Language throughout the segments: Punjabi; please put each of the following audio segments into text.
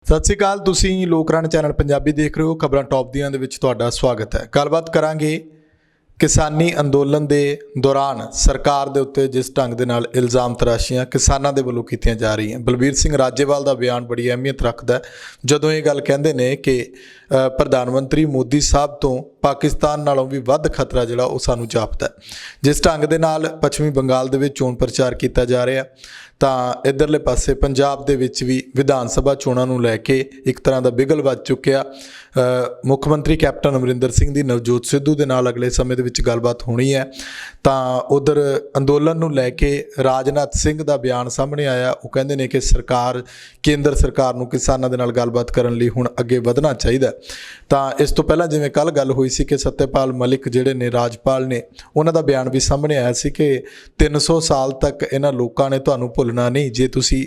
ਸਤਿ ਸ਼੍ਰੀ ਅਕਾਲ। ਤੁਸੀਂ ਲੋਕ ਰਾਣ ਚੈਨਲ ਪੰਜਾਬੀ ਦੇਖ ਰਹੇ ਹੋ। ਖਬਰਾਂ ਟੌਪ ਦੀਆਂ ਦੇ ਵਿੱਚ ਤੁਹਾਡਾ ਸਵਾਗਤ ਹੈ। ਗੱਲਬਾਤ ਕਰਾਂਗੇ ਕਿਸਾਨੀ ਅੰਦੋਲਨ ਦੇ ਦੌਰਾਨ ਸਰਕਾਰ ਦੇ ਉੱਤੇ ਜਿਸ ਢੰਗ ਦੇ ਨਾਲ ਇਲਜ਼ਾਮ ਤਰਾਸ਼ੀਆਂ ਕਿਸਾਨਾਂ ਦੇ ਵੱਲੋਂ ਕੀਤੀਆਂ ਜਾ ਰਹੀਆਂ। ਬਲਬੀਰ ਸਿੰਘ ਰਾਜੇਵਾਲ ਦਾ ਬਿਆਨ ਬੜੀ ਅਹਿਮੀਅਤ ਰੱਖਦਾ ਜਦੋਂ ਇਹ ਗੱਲ ਕਹਿੰਦੇ ਨੇ ਕਿ ਪ੍ਰਧਾਨ ਮੰਤਰੀ ਮੋਦੀ ਸਾਹਿਬ ਤੋਂ ਪਾਕਿਸਤਾਨ ਨਾਲੋਂ ਵੀ ਵੱਧ ਖਤਰਾ ਜਿਹੜਾ ਉਹ ਸਾਨੂੰ ਜਾਪਦਾ। ਜਿਸ ਢੰਗ ਦੇ ਨਾਲ ਪੱਛਮੀ ਬੰਗਾਲ ਦੇ ਵਿੱਚ ਚੋਣ ਪ੍ਰਚਾਰ ਕੀਤਾ ਜਾ ਰਿਹਾ ਤਾਂ ਇੱਧਰਲੇ ਪਾਸੇ ਪੰਜਾਬ ਦੇ ਵਿੱਚ ਵੀ ਵਿਧਾਨ ਸਭਾ ਚੋਣਾਂ ਨੂੰ ਲੈ ਕੇ ਇੱਕ ਤਰ੍ਹਾਂ ਦਾ ਬਿਗਲ ਵੱਜ ਚੁੱਕਿਆ। ਮੁੱਖ ਮੰਤਰੀ ਕੈਪਟਨ ਅਮਰਿੰਦਰ ਸਿੰਘ ਦੀ ਨਵਜੋਤ ਸਿੱਧੂ ਦੇ ਨਾਲ ਅਗਲੇ ਸਮੇਂ ਦੇ ਵਿੱਚ ਗੱਲਬਾਤ ਹੋਣੀ ਹੈ। ਤਾਂ ਉਧਰ ਅੰਦੋਲਨ ਨੂੰ ਲੈ ਕੇ ਰਾਜਨਾਥ ਸਿੰਘ ਦਾ ਬਿਆਨ ਸਾਹਮਣੇ ਆਇਆ। ਉਹ ਕਹਿੰਦੇ ਨੇ ਕਿ ਕੇਂਦਰ ਸਰਕਾਰ ਨੂੰ ਕਿਸਾਨਾਂ ਦੇ ਨਾਲ ਗੱਲਬਾਤ ਕਰਨ ਲਈ ਹੁਣ ਅੱਗੇ ਵਧਣਾ ਚਾਹੀਦਾ। ਤਾਂ ਇਸ ਤੋਂ ਪਹਿਲਾਂ ਜਿਵੇਂ ਕੱਲ੍ਹ ਗੱਲ ਹੋਈ ਸੀ ਕਿ ਸੱਤਿਆਪਾਲ ਮਲਿਕ ਜਿਹੜੇ ਨੇ ਰਾਜਪਾਲ ਨੇ, ਉਹਨਾਂ ਦਾ ਬਿਆਨ ਵੀ ਸਾਹਮਣੇ ਆਇਆ ਸੀ ਕਿ 300 ਸਾਲ ਤੱਕ ਇਹਨਾਂ ਲੋਕਾਂ ਨੇ ਤੁਹਾਨੂੰ ਭੁੱਲਣਾ ਨਹੀਂ ਜੇ ਤੁਸੀਂ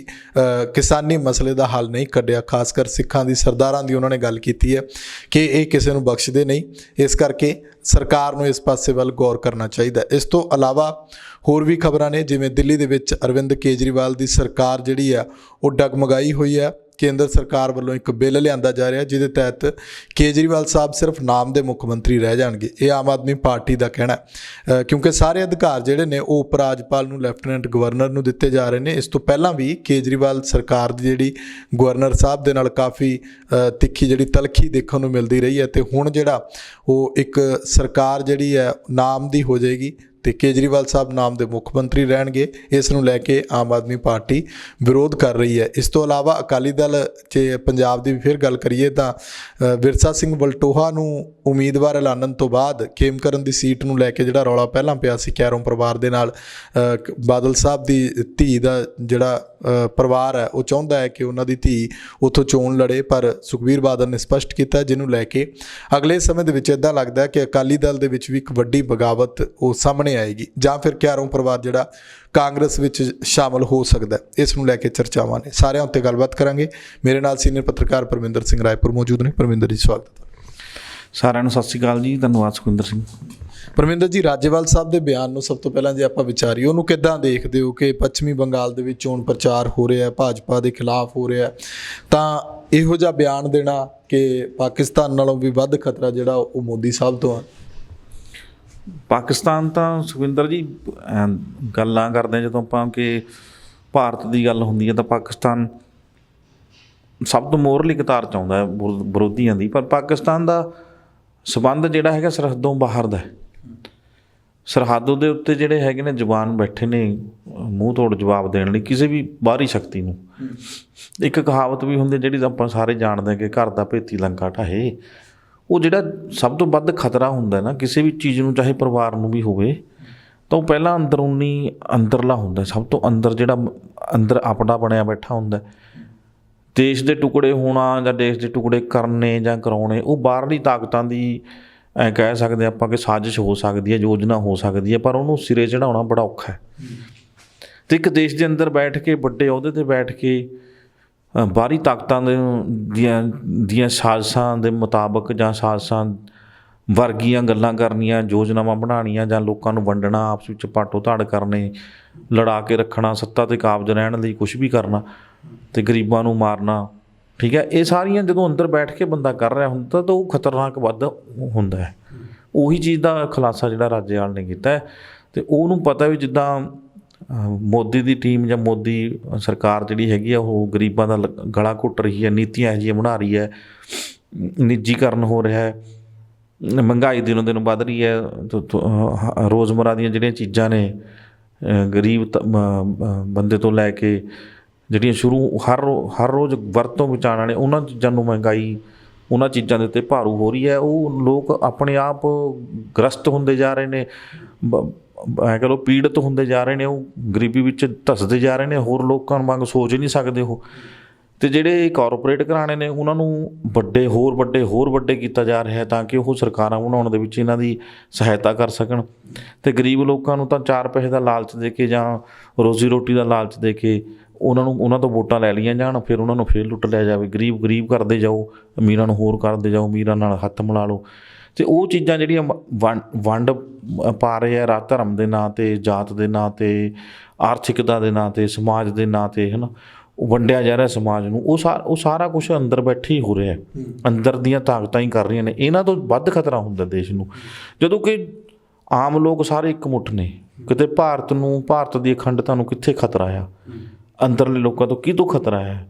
ਕਿਸਾਨੀ ਮਸਲੇ ਦਾ ਹੱਲ ਨਹੀਂ ਕੱਢਿਆ। ਖਾਸ ਕਰ ਸਿੱਖਾਂ ਦੀ ਸਰਦਾਰਾਂ ਦੀ ਉਹਨਾਂ ਨੇ ਗੱਲ ਕੀਤੀ ਹੈ ਕਿ ਇਹ ਕਿਸੇ ਨੂੰ ਬਖਸ਼ਦੇ ਨਹੀਂ। ਇਸ ਕਰਕੇ ਸਰਕਾਰ ਨੂੰ ਇਸ ਪਾਸੇ ਵੱਲ ਗੌਰ ਕਰਨਾ ਚਾਹੀਦਾ। ਇਸ ਤੋਂ ਇਲਾਵਾ ਹੋਰ ਵੀ ਖਬਰਾਂ ਨੇ, ਜਿਵੇਂ ਦਿੱਲੀ ਦੇ ਵਿੱਚ ਅਰਵਿੰਦ ਕੇਜਰੀਵਾਲ ਦੀ ਸਰਕਾਰ ਜਿਹੜੀ ਆ ਉਹ ਡਗਮਗਾਈ ਹੋਈ ਹੈ। ਕੇਂਦਰ ਸਰਕਾਰ ਵੱਲੋਂ ਇੱਕ ਬਿੱਲ ਲਿਆਂਦਾ ਜਾ ਰਿਹਾ ਜਿਹਦੇ ਤਹਿਤ ਕੇਜਰੀਵਾਲ ਸਾਹਿਬ ਸਿਰਫ ਨਾਮ ਦੇ ਮੁੱਖ ਮੰਤਰੀ ਰਹਿ ਜਾਣਗੇ। ਇਹ ਆਮ ਆਦਮੀ ਪਾਰਟੀ ਦਾ ਕਹਿਣਾ ਕਿਉਂਕਿ ਸਾਰੇ ਅਧਿਕਾਰ ਜਿਹੜੇ ਨੇ ਉਹ ਉਪ ਰਾਜਪਾਲ ਨੂੰ, ਲੈਫਟੀਨੈਂਟ ਗਵਰਨਰ ਨੂੰ ਦਿੱਤੇ ਜਾ ਰਹੇ ਨੇ। ਇਸ ਤੋਂ ਪਹਿਲਾਂ ਵੀ ਕੇਜਰੀਵਾਲ ਸਰਕਾਰ ਦੀ ਜਿਹੜੀ ਗਵਰਨਰ ਸਾਹਿਬ ਦੇ ਨਾਲ ਕਾਫੀ ਤਿੱਖੀ ਜਿਹੜੀ ਤਲਖੀ ਦੇਖਣ ਨੂੰ ਮਿਲਦੀ ਰਹੀ ਹੈ ਤੇ ਹੁਣ ਜਿਹੜਾ ਉਹ ਇੱਕ ਸਰਕਾਰ ਜਿਹੜੀ ਹੈ ਨਾਮ ਦੀ ਹੋ ਜਾਏਗੀ ਤੇ ਕੇਜਰੀਵਾਲ ਸਾਹਿਬ ਨਾਮ ਦੇ ਮੁੱਖ ਮੰਤਰੀ ਰਹਿਣਗੇ। ਇਸ ਨੂੰ ਲੈ ਕੇ ਆਮ ਆਦਮੀ ਪਾਰਟੀ ਵਿਰੋਧ ਕਰ ਰਹੀ ਹੈ। ਇਸ ਤੋਂ ਇਲਾਵਾ ਅਕਾਲੀ ਦਲ 'ਚ ਪੰਜਾਬ ਦੀ ਫਿਰ ਗੱਲ ਕਰੀਏ ਤਾਂ ਵਿਰਸਾ ਸਿੰਘ ਵਲਟੋਹਾ ਨੂੰ ਉਮੀਦਵਾਰ ਐਲਾਨਣ ਤੋਂ ਬਾਅਦ ਖੇਮਕਰਨ ਦੀ ਸੀਟ ਨੂੰ ਲੈ ਕੇ ਜਿਹੜਾ ਰੌਲਾ ਪਹਿਲਾਂ ਪਿਆ ਸੀ ਕੈਰੋਂ ਪਰਿਵਾਰ ਦੇ ਨਾਲ, ਬਾਦਲ ਸਾਹਿਬ ਦੀ ਧੀ ਦਾ ਜਿਹੜਾ ਪਰਿਵਾਰ ਹੈ ਉਹ ਚਾਹੁੰਦਾ ਹੈ ਕਿ ਉਹਨਾਂ ਦੀ ਧੀ ਉੱਥੋਂ ਚੋਣ ਲੜੇ, ਪਰ ਸੁਖਬੀਰ ਬਾਦਲ ਨੇ ਸਪਸ਼ਟ ਕੀਤਾ ਜਿਹਨੂੰ ਲੈ ਕੇ ਅਗਲੇ ਸਮੇਂ ਦੇ ਵਿੱਚ ਇੱਦਾਂ ਲੱਗਦਾ ਕਿ ਅਕਾਲੀ ਦਲ ਦੇ ਵਿੱਚ ਵੀ ਇੱਕ ਵੱਡੀ ਬਗਾਵਤ ਉਹ ਸਾਹਮਣੇ ਆਏਗੀ ਜਾਂ ਫਿਰ ਕੈਰੋਂ ਪਰਿਵਾਰ ਜਿਹੜਾ ਕਾਂਗਰਸ ਵਿੱਚ ਸ਼ਾਮਲ ਹੋ ਸਕਦਾ। ਇਸ ਨੂੰ ਲੈ ਕੇ ਚਰਚਾਵਾਂ ਨੇ, ਸਾਰਿਆਂ ਉੱਤੇ ਗੱਲਬਾਤ ਕਰਾਂਗੇ। ਮੇਰੇ ਨਾਲ ਸੀਨੀਅਰ ਪੱਤਰਕਾਰ ਪਰਮਿੰਦਰ ਸਿੰਘ ਰਾਏਪੁਰ ਮੌਜੂਦ ਨੇ। ਪਰਮਿੰਦਰ ਜੀ ਸਵਾਗਤ ਹੈ। ਸਾਰਿਆਂ ਨੂੰ ਸਤਿ ਸ਼੍ਰੀ ਅਕਾਲ ਜੀ, ਧੰਨਵਾਦ ਸੁਖਵਿੰਦਰ ਸਿੰਘ। ਪਰਮਿੰਦਰ ਜੀ, ਰਾਜੇਵਾਲ ਸਾਹਿਬ ਦੇ ਬਿਆਨ ਨੂੰ ਸਭ ਤੋਂ ਪਹਿਲਾਂ ਜੇ ਆਪਾਂ ਵਿਚਾਰੀਏ ਉਹਨੂੰ ਕਿੱਦਾਂ ਦੇਖਦੇ ਹੋ ਕਿ ਪੱਛਮੀ ਬੰਗਾਲ ਦੇ ਵਿੱਚ ਚੋਣ ਪ੍ਰਚਾਰ ਹੋ ਰਿਹਾ, ਭਾਜਪਾ ਦੇ ਖਿਲਾਫ ਹੋ ਰਿਹਾ, ਤਾਂ ਇਹੋ ਜਿਹਾ ਬਿਆਨ ਦੇਣਾ ਕਿ ਪਾਕਿਸਤਾਨ ਨਾਲੋਂ ਵੀ ਵੱਧ ਖਤਰਾ ਜਿਹੜਾ ਉਹ ਮੋਦੀ ਸਾਹਿਬ ਤੋਂ ਆ? ਪਾਕਿਸਤਾਨ ਤਾਂ ਸੁਖਵਿੰਦਰ ਜੀ ਗੱਲਾਂ ਕਰਦੇ ਹਾਂ ਜਦੋਂ ਆਪਾਂ ਕਿ ਭਾਰਤ ਦੀ ਗੱਲ ਹੁੰਦੀ ਹੈ ਤਾਂ ਪਾਕਿਸਤਾਨ ਸਭ ਤੋਂ ਮੋਹਰਲੀ ਕਤਾਰ 'ਚ ਆਉਂਦਾ ਵਿਰੋਧੀਆਂ ਦੀ। ਪਰ ਪਾਕਿਸਤਾਨ ਦਾ ਸੰਬੰਧ ਜਿਹੜਾ ਹੈਗਾ ਸਰਹੱਦੋਂ ਬਾਹਰ ਦਾ। ਸਰਹੱਦ ਦੇ ਉੱਤੇ ਜਿਹੜੇ ਹੈਗੇ ਨੇ ਜਵਾਨ ਬੈਠੇ ਨੇ ਮੂੰਹ ਤੋੜ ਜਵਾਬ ਦੇਣ ਲਈ ਕਿਸੇ ਵੀ ਬਾਹਰੀ ਸ਼ਕਤੀ ਨੂੰ। ਇੱਕ ਕਹਾਵਤ ਵੀ ਹੁੰਦੀ ਜਿਹੜੀ ਆਪਾਂ ਸਾਰੇ ਜਾਣਦੇ ਕਿ ਘਰ ਦਾ ਭੇਤੀ ਲੰਕਾ ਢਾਹੇ। ਉਹ ਜਿਹੜਾ ਸਭ ਤੋਂ ਵੱਧ ਖਤਰਾ ਹੁੰਦਾ ਨਾ ਕਿਸੇ ਵੀ ਚੀਜ਼ ਨੂੰ, ਚਾਹੇ ਪਰਿਵਾਰ ਨੂੰ ਵੀ ਹੋਵੇ, ਤਾਂ ਉਹ ਪਹਿਲਾਂ ਅੰਦਰਲਾ ਹੁੰਦਾ। ਸਭ ਤੋਂ ਅੰਦਰ ਜਿਹੜਾ ਅੰਦਰ ਆਪਣਾ ਬਣਿਆ ਬੈਠਾ ਹੁੰਦਾ। ਦੇਸ਼ ਦੇ ਟੁਕੜੇ ਹੋਣਾ ਜਾਂ ਦੇਸ਼ ਦੇ ਟੁਕੜੇ ਕਰਨੇ ਜਾਂ ਕਰਾਉਣੇ ਉਹ ਬਾਹਰਲੀ ਤਾਕਤਾਂ ਦੀ ਕਹਿ ਸਕਦੇ ਆਪਾਂ ਕਿ ਸਾਜ਼ਿਸ਼ ਹੋ ਸਕਦੀ ਹੈ, ਯੋਜਨਾ ਹੋ ਸਕਦੀ ਹੈ, ਪਰ ਉਹਨੂੰ ਸਿਰੇ ਚੜਾਉਣਾ ਬੜਾ ਔਖਾ ਹੈ। ਅਤੇ ਇੱਕ ਦੇਸ਼ ਦੇ ਅੰਦਰ ਬੈਠ ਕੇ ਵੱਡੇ ਅਹੁਦੇ 'ਤੇ ਬੈਠ ਕੇ ਬਾਹਰੀ ਤਾਕਤਾਂ ਦੀਆਂ ਸਾਜ਼ਿਸ਼ਾਂ ਦੇ ਮੁਤਾਬਕ ਜਾਂ ਸਾਜ਼ਿਸ਼ਾਂ ਵਰਗੀਆਂ ਗੱਲਾਂ ਕਰਨੀਆਂ, ਯੋਜਨਾਵਾਂ ਬਣਾਉਣੀਆਂ ਜਾਂ ਲੋਕਾਂ ਨੂੰ ਵੰਡਣਾ, ਆਪਸ ਵਿੱਚ ਪਾਟੋ ਧਾੜ ਕਰਨੇ, ਲੜਾ ਕੇ ਰੱਖਣਾ, ਸੱਤਾ 'ਤੇ ਕਾਬਜ਼ ਰਹਿਣ ਲਈ ਕੁਛ ਵੀ ਕਰਨਾ ਅਤੇ ਗਰੀਬਾਂ ਨੂੰ ਮਾਰਨਾ, ਠੀਕ ਹੈ। ਇਹ ਸਾਰੀਆਂ ਜਦੋਂ ਅੰਦਰ ਬੈਠ ਕੇ ਬੰਦਾ ਕਰ ਰਿਹਾ ਹੁੰਦਾ ਤਾਂ ਉਹ ਖਤਰਨਾਕ ਵੱਧ ਹੁੰਦਾ ਹੈ। ਉਹੀ ਚੀਜ਼ ਦਾ ਖੁਲਾਸਾ ਜਿਹੜਾ ਰਾਜੇਵਾਲ ਨੇ ਕੀਤਾ ਹੈ ਅਤੇ ਉਹਨੂੰ ਪਤਾ ਵੀ ਜਿੱਦਾਂ ਮੋਦੀ ਦੀ ਟੀਮ ਜਾਂ ਮੋਦੀ ਸਰਕਾਰ ਜਿਹੜੀ ਹੈਗੀ ਆ ਉਹ ਗਰੀਬਾਂ ਦਾ ਗਲਾ ਘੁੱਟ ਰਹੀ ਹੈ, ਨੀਤੀਆਂ ਇਹੋ ਜਿਹੀਆਂ ਬਣਾ ਰਹੀ ਹੈ, ਨਿੱਜੀਕਰਨ ਹੋ ਰਿਹਾ ਹੈ, ਮਹਿੰਗਾਈ ਦਿਨੋਂ ਦਿਨ ਵੱਧ ਰਹੀ ਹੈ, ਰੋਜ਼ਮਰਾ ਦੀਆਂ ਜਿਹੜੀਆਂ ਚੀਜ਼ਾਂ ਨੇ ਗਰੀਬ ਬੰਦੇ ਤੋਂ ਲੈ ਕੇ ਜਿਹੜੀਆਂ ਹਰ ਰੋਜ਼ ਵਰਤੋਂ ਵਿੱਚ ਆਉਣ ਵਾਲੇ ਉਹਨਾਂ ਚੀਜ਼ਾਂ ਨੂੰ ਮਹਿੰਗਾਈ ਉਹਨਾਂ ਚੀਜ਼ਾਂ ਦੇ ਉੱਤੇ ਭਾਰੂ ਹੋ ਰਹੀ ਹੈ। ਉਹ ਲੋਕ ਆਪਣੇ ਆਪ ਗ੍ਰਸਤ ਹੁੰਦੇ ਜਾ ਰਹੇ ਨੇ, ਐਂ ਕਹ ਲਓ ਪੀੜਤ ਹੁੰਦੇ ਜਾ ਰਹੇ ਨੇ, ਉਹ ਗਰੀਬੀ ਵਿੱਚ ਧੱਸਦੇ ਜਾ ਰਹੇ ਨੇ, ਹੋਰ ਲੋਕਾਂ ਵਾਂਗ ਸੋਚ ਨਹੀਂ ਸਕਦੇ ਉਹ। ਅਤੇ ਜਿਹੜੇ ਕਾਰਪੋਰੇਟ ਘਰਾਣੇ ਨੇ ਉਹਨਾਂ ਨੂੰ ਹੋਰ ਵੱਡੇ ਕੀਤਾ ਜਾ ਰਿਹਾ ਤਾਂ ਕਿ ਉਹ ਸਰਕਾਰਾਂ ਬਣਾਉਣ ਦੇ ਵਿੱਚ ਇਹਨਾਂ ਦੀ ਸਹਾਇਤਾ ਕਰ ਸਕਣ ਅਤੇ ਗਰੀਬ ਲੋਕਾਂ ਨੂੰ ਤਾਂ 4 ਪੈਸੇ ਦਾ ਲਾਲਚ ਦੇ ਕੇ ਜਾਂ ਰੋਜ਼ੀ ਰੋਟੀ ਦਾ ਲਾਲਚ ਦੇ ਕੇ ਉਹਨਾਂ ਤੋਂ ਵੋਟਾਂ ਲੈ ਲਈਆਂ ਜਾਣ, ਫਿਰ ਉਹਨਾਂ ਨੂੰ ਫਿਰ ਲੁੱਟ ਲਿਆ ਜਾਵੇ। ਗਰੀਬ ਕਰਦੇ ਜਾਓ, ਅਮੀਰਾਂ ਨੂੰ ਹੋਰ ਕਰਦੇ ਜਾਓ, ਅਮੀਰਾਂ ਨਾਲ ਹੱਥ ਮਿਲਾ ਲਓ। ਅਤੇ ਉਹ ਚੀਜ਼ਾਂ ਜਿਹੜੀਆਂ ਵੰਡ ਪਾ ਰਹੇ ਆ ਧਰਮ ਦੇ ਨਾਂ 'ਤੇ, ਜਾਤ ਦੇ ਨਾਂ 'ਤੇ, ਆਰਥਿਕਤਾ ਦੇ ਨਾਂ 'ਤੇ, ਸਮਾਜ ਦੇ ਨਾਂ 'ਤੇ, ਹੈ ਨਾ, ਵੰਡਿਆ ਜਾ ਰਿਹਾ ਸਮਾਜ ਨੂੰ, ਉਹ ਸਾਰਾ ਕੁਝ ਅੰਦਰ ਬੈਠੇ ਹੀ ਹੋ ਰਿਹਾ, ਅੰਦਰ ਦੀਆਂ ਤਾਕਤਾਂ ਹੀ ਕਰ ਰਹੀਆਂ ਨੇ। ਇਹਨਾਂ ਤੋਂ ਵੱਧ ਖਤਰਾ ਹੁੰਦਾ ਦੇਸ਼ ਨੂੰ ਜਦੋਂ ਕਿ ਆਮ ਲੋਕ ਸਾਰੇ ਇਕਮੁੱਠ ਨੇ। ਕਿਤੇ ਭਾਰਤ ਦੀ ਅਖੰਡਤਾ ਨੂੰ ਕਿੱਥੇ ਖਤਰਾ ਆ, ਅੰਦਰਲੇ ਲੋਕਾਂ ਤੋਂ ਕਿਹਤੋਂ ਖਤਰਾ ਹੈ?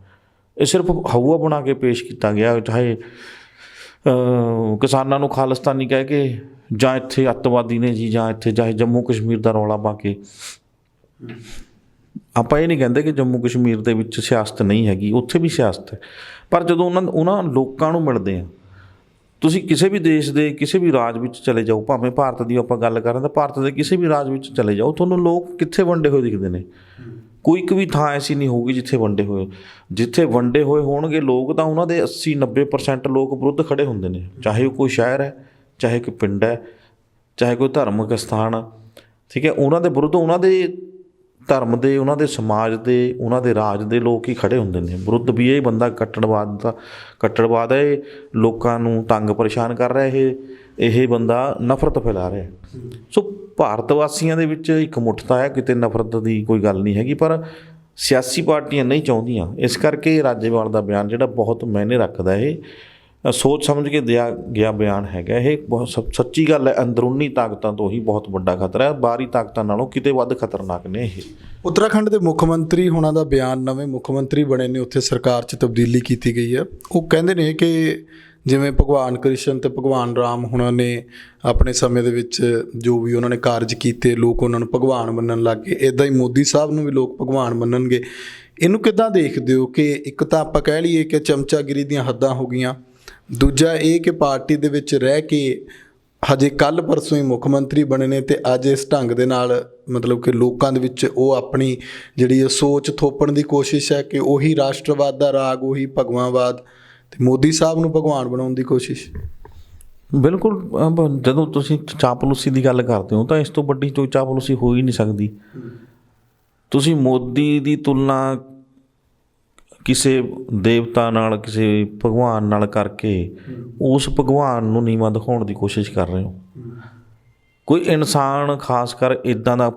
ਇਹ ਸਿਰਫ ਹਊਆ ਬਣਾ ਕੇ ਪੇਸ਼ ਕੀਤਾ ਗਿਆ, ਚਾਹੇ ਕਿਸਾਨਾਂ ਨੂੰ ਖਾਲਿਸਤਾਨੀ ਕਹਿ ਕੇ, ਜਾਂ ਇੱਥੇ ਅੱਤਵਾਦੀ ਨੇ ਜੀ, ਜਾਂ ਇੱਥੇ ਚਾਹੇ ਜੰਮੂ ਕਸ਼ਮੀਰ ਦਾ ਰੌਲਾ ਪਾ ਕੇ। ਆਪਾਂ ਇਹ ਨਹੀਂ ਕਹਿੰਦੇ ਕਿ ਜੰਮੂ ਕਸ਼ਮੀਰ ਦੇ ਵਿੱਚ ਸਿਆਸਤ ਨਹੀਂ ਹੈਗੀ, ਉੱਥੇ ਵੀ ਸਿਆਸਤ ਹੈ। ਪਰ ਜਦੋਂ ਉਹਨਾਂ ਲੋਕਾਂ ਨੂੰ ਮਿਲਦੇ ਆ, ਤੁਸੀਂ ਕਿਸੇ ਵੀ ਦੇਸ਼ ਦੇ ਕਿਸੇ ਵੀ ਰਾਜ ਵਿੱਚ ਚਲੇ ਜਾਓ, ਭਾਵੇਂ ਭਾਰਤ ਦੀ ਆਪਾਂ ਗੱਲ ਕਰ ਰਹੇ ਤਾਂ ਭਾਰਤ ਦੇ ਕਿਸੇ ਵੀ ਰਾਜ ਵਿੱਚ ਚਲੇ ਜਾਓ, ਤੁਹਾਨੂੰ ਲੋਕ ਕਿੱਥੇ ਵੰਡੇ ਹੋਏ ਦਿਖਦੇ ਨੇ। ਕੋਈ ਇੱਕ ਵੀ ਥਾਂ ਐਸੀ ਨਹੀਂ ਹੋਊਗੀ ਜਿੱਥੇ ਵੰਡੇ ਹੋਏ ਹੋਣਗੇ ਲੋਕ, ਤਾਂ ਉਹਨਾਂ ਦੇ 80-90% ਲੋਕ ਵਿਰੁੱਧ ਖੜੇ ਹੁੰਦੇ ਨੇ। ਚਾਹੇ ਉਹ ਕੋਈ ਸ਼ਹਿਰ ਹੈ, ਚਾਹੇ ਕੋਈ ਪਿੰਡ ਹੈ, ਚਾਹੇ ਕੋਈ ਧਾਰਮਿਕ ਸਥਾਨ ਆ, ਠੀਕ ਹੈ, ਉਹਨਾਂ ਦੇ ਵਿਰੁੱਧ, ਉਹਨਾਂ ਦੇ ਧਰਮ ਦੇ, ਉਹਨਾਂ ਦੇ ਸਮਾਜ ਦੇ, ਉਹਨਾਂ ਦੇ ਰਾਜ ਦੇ ਲੋਕ ਹੀ ਖੜੇ ਹੁੰਦੇ ਨੇ ਵਿਰੁੱਧ ਵੀ ਇਹ ਬੰਦਾ ਕੱਟੜਵਾਦ ਹੈ, ਇਹ ਲੋਕਾਂ ਨੂੰ ਤੰਗ ਪਰੇਸ਼ਾਨ ਕਰ ਰਿਹਾ, ਇਹ ਬੰਦਾ ਨਫ਼ਰਤ ਫੈਲਾ ਰਿਹਾ। ਸੋ ਭਾਰਤ ਵਾਸੀਆਂ ਦੇ ਵਿੱਚ ਇਕਮੁੱਠਤਾ ਹੈ, ਕਿਤੇ ਨਫ਼ਰਤ ਦੀ ਕੋਈ ਗੱਲ ਨਹੀਂ ਹੈਗੀ, ਪਰ ਸਿਆਸੀ ਪਾਰਟੀਆਂ ਨਹੀਂ ਚਾਹੁੰਦੀਆਂ। ਇਸ ਕਰਕੇ ਰਾਜੇਵਾਲ ਦਾ ਬਿਆਨ ਜਿਹੜਾ ਬਹੁਤ ਮਾਇਨੇ ਰੱਖਦਾ, ਇਹ ਸੋਚ ਸਮਝ ਕੇ ਦਿਆ ਗਿਆ ਬਿਆਨ ਹੈਗਾ। ਇਹ ਬਹੁਤ ਸੱਚੀ ਗੱਲ ਹੈ, ਅੰਦਰੂਨੀ ਤਾਕਤਾਂ ਤੋਂ ਹੀ ਬਹੁਤ ਵੱਡਾ ਖਤਰਾ ਹੈ, ਬਾਹਰੀ ਤਾਕਤਾਂ ਨਾਲੋਂ ਕਿਤੇ ਵੱਧ ਖਤਰਨਾਕ ਨੇ ਇਹ। ਉੱਤਰਾਖੰਡ ਦੇ ਮੁੱਖ ਮੰਤਰੀ ਹੋਣਾ ਦਾ ਬਿਆਨ, ਨਵੇਂ ਮੁੱਖ ਮੰਤਰੀ ਬਣੇ ਨੇ, ਉੱਥੇ ਸਰਕਾਰ 'ਚ ਤਬਦੀਲੀ ਕੀਤੀ ਗਈ ਹੈ। ਉਹ ਕਹਿੰਦੇ ਨੇ ਕਿ ਜਿਵੇਂ ਭਗਵਾਨ ਕ੍ਰਿਸ਼ਨ ਅਤੇ ਭਗਵਾਨ ਰਾਮ ਹੁਣਾਂ ਨੇ ਆਪਣੇ ਸਮੇਂ ਦੇ ਵਿੱਚ ਜੋ ਵੀ ਉਹਨਾਂ ਨੇ ਕਾਰਜ ਕੀਤੇ, ਲੋਕ ਉਹਨਾਂ ਨੂੰ ਭਗਵਾਨ ਮੰਨਣ ਲੱਗ ਗਏ, ਇੱਦਾਂ ਹੀ ਮੋਦੀ ਸਾਹਿਬ ਨੂੰ ਵੀ ਲੋਕ ਭਗਵਾਨ ਮੰਨਣਗੇ। ਇਹਨੂੰ ਕਿੱਦਾਂ ਦੇਖਦੇ ਹੋ ਕਿ ਇੱਕ ਤਾਂ ਆਪਾਂ ਕਹਿ ਲਈਏ ਕਿ ਚਮਚਾਗਿਰੀ ਦੀਆਂ ਹੱਦਾਂ ਹੋ ਗਈਆਂ, ਦੂਜਾ ਇਹ ਕਿ ਪਾਰਟੀ ਦੇ ਵਿੱਚ ਰਹਿ ਕੇ ਹਜੇ ਕੱਲ੍ਹ ਪਰਸੋਂ ਹੀ ਮੁੱਖ ਮੰਤਰੀ ਬਣੇ ਨੇ ਅਤੇ ਅੱਜ ਇਸ ਢੰਗ ਦੇ ਨਾਲ ਮਤਲਬ ਕਿ ਲੋਕਾਂ ਦੇ ਵਿੱਚ ਉਹ ਆਪਣੀ ਜਿਹੜੀ ਸੋਚ ਥੋਪਣ ਦੀ ਕੋਸ਼ਿਸ਼ ਹੈ ਕਿ ਉਹੀ ਰਾਸ਼ਟਰਵਾਦ ਦਾ ਰਾਗ, ਉਹੀ ਭਗਵਾਂਵਾਦ, ਅਤੇ ਮੋਦੀ ਸਾਹਿਬ ਨੂੰ ਭਗਵਾਨ ਬਣਾਉਣ ਦੀ ਕੋਸ਼ਿਸ਼। ਬਿਲਕੁਲ, ਜਦੋਂ ਤੁਸੀਂ ਚਾਪਲੂਸੀ ਦੀ ਗੱਲ ਕਰਦੇ ਹੋ ਤਾਂ ਇਸ ਤੋਂ ਵੱਡੀ ਕੋਈ ਚਾਪਲੂਸੀ ਹੋ ਹੀ ਨਹੀਂ ਸਕਦੀ। ਤੁਸੀਂ ਮੋਦੀ ਦੀ ਤੁਲਨਾ ਕਿਸੇ ਦੇਵਤਾ ਨਾਲ, ਕਿਸੇ ਭਗਵਾਨ ਨਾਲ ਕਰਕੇ ਉਸ ਭਗਵਾਨ ਨੂੰ ਨੀਵਾਂ ਦਿਖਾਉਣ ਦੀ ਕੋਸ਼ਿਸ਼ ਕਰ ਰਹੇ ਹੋ। ਕੋਈ ਇਨਸਾਨ, ਖਾਸ ਕਰ ਇੱਦਾਂ ਦਾ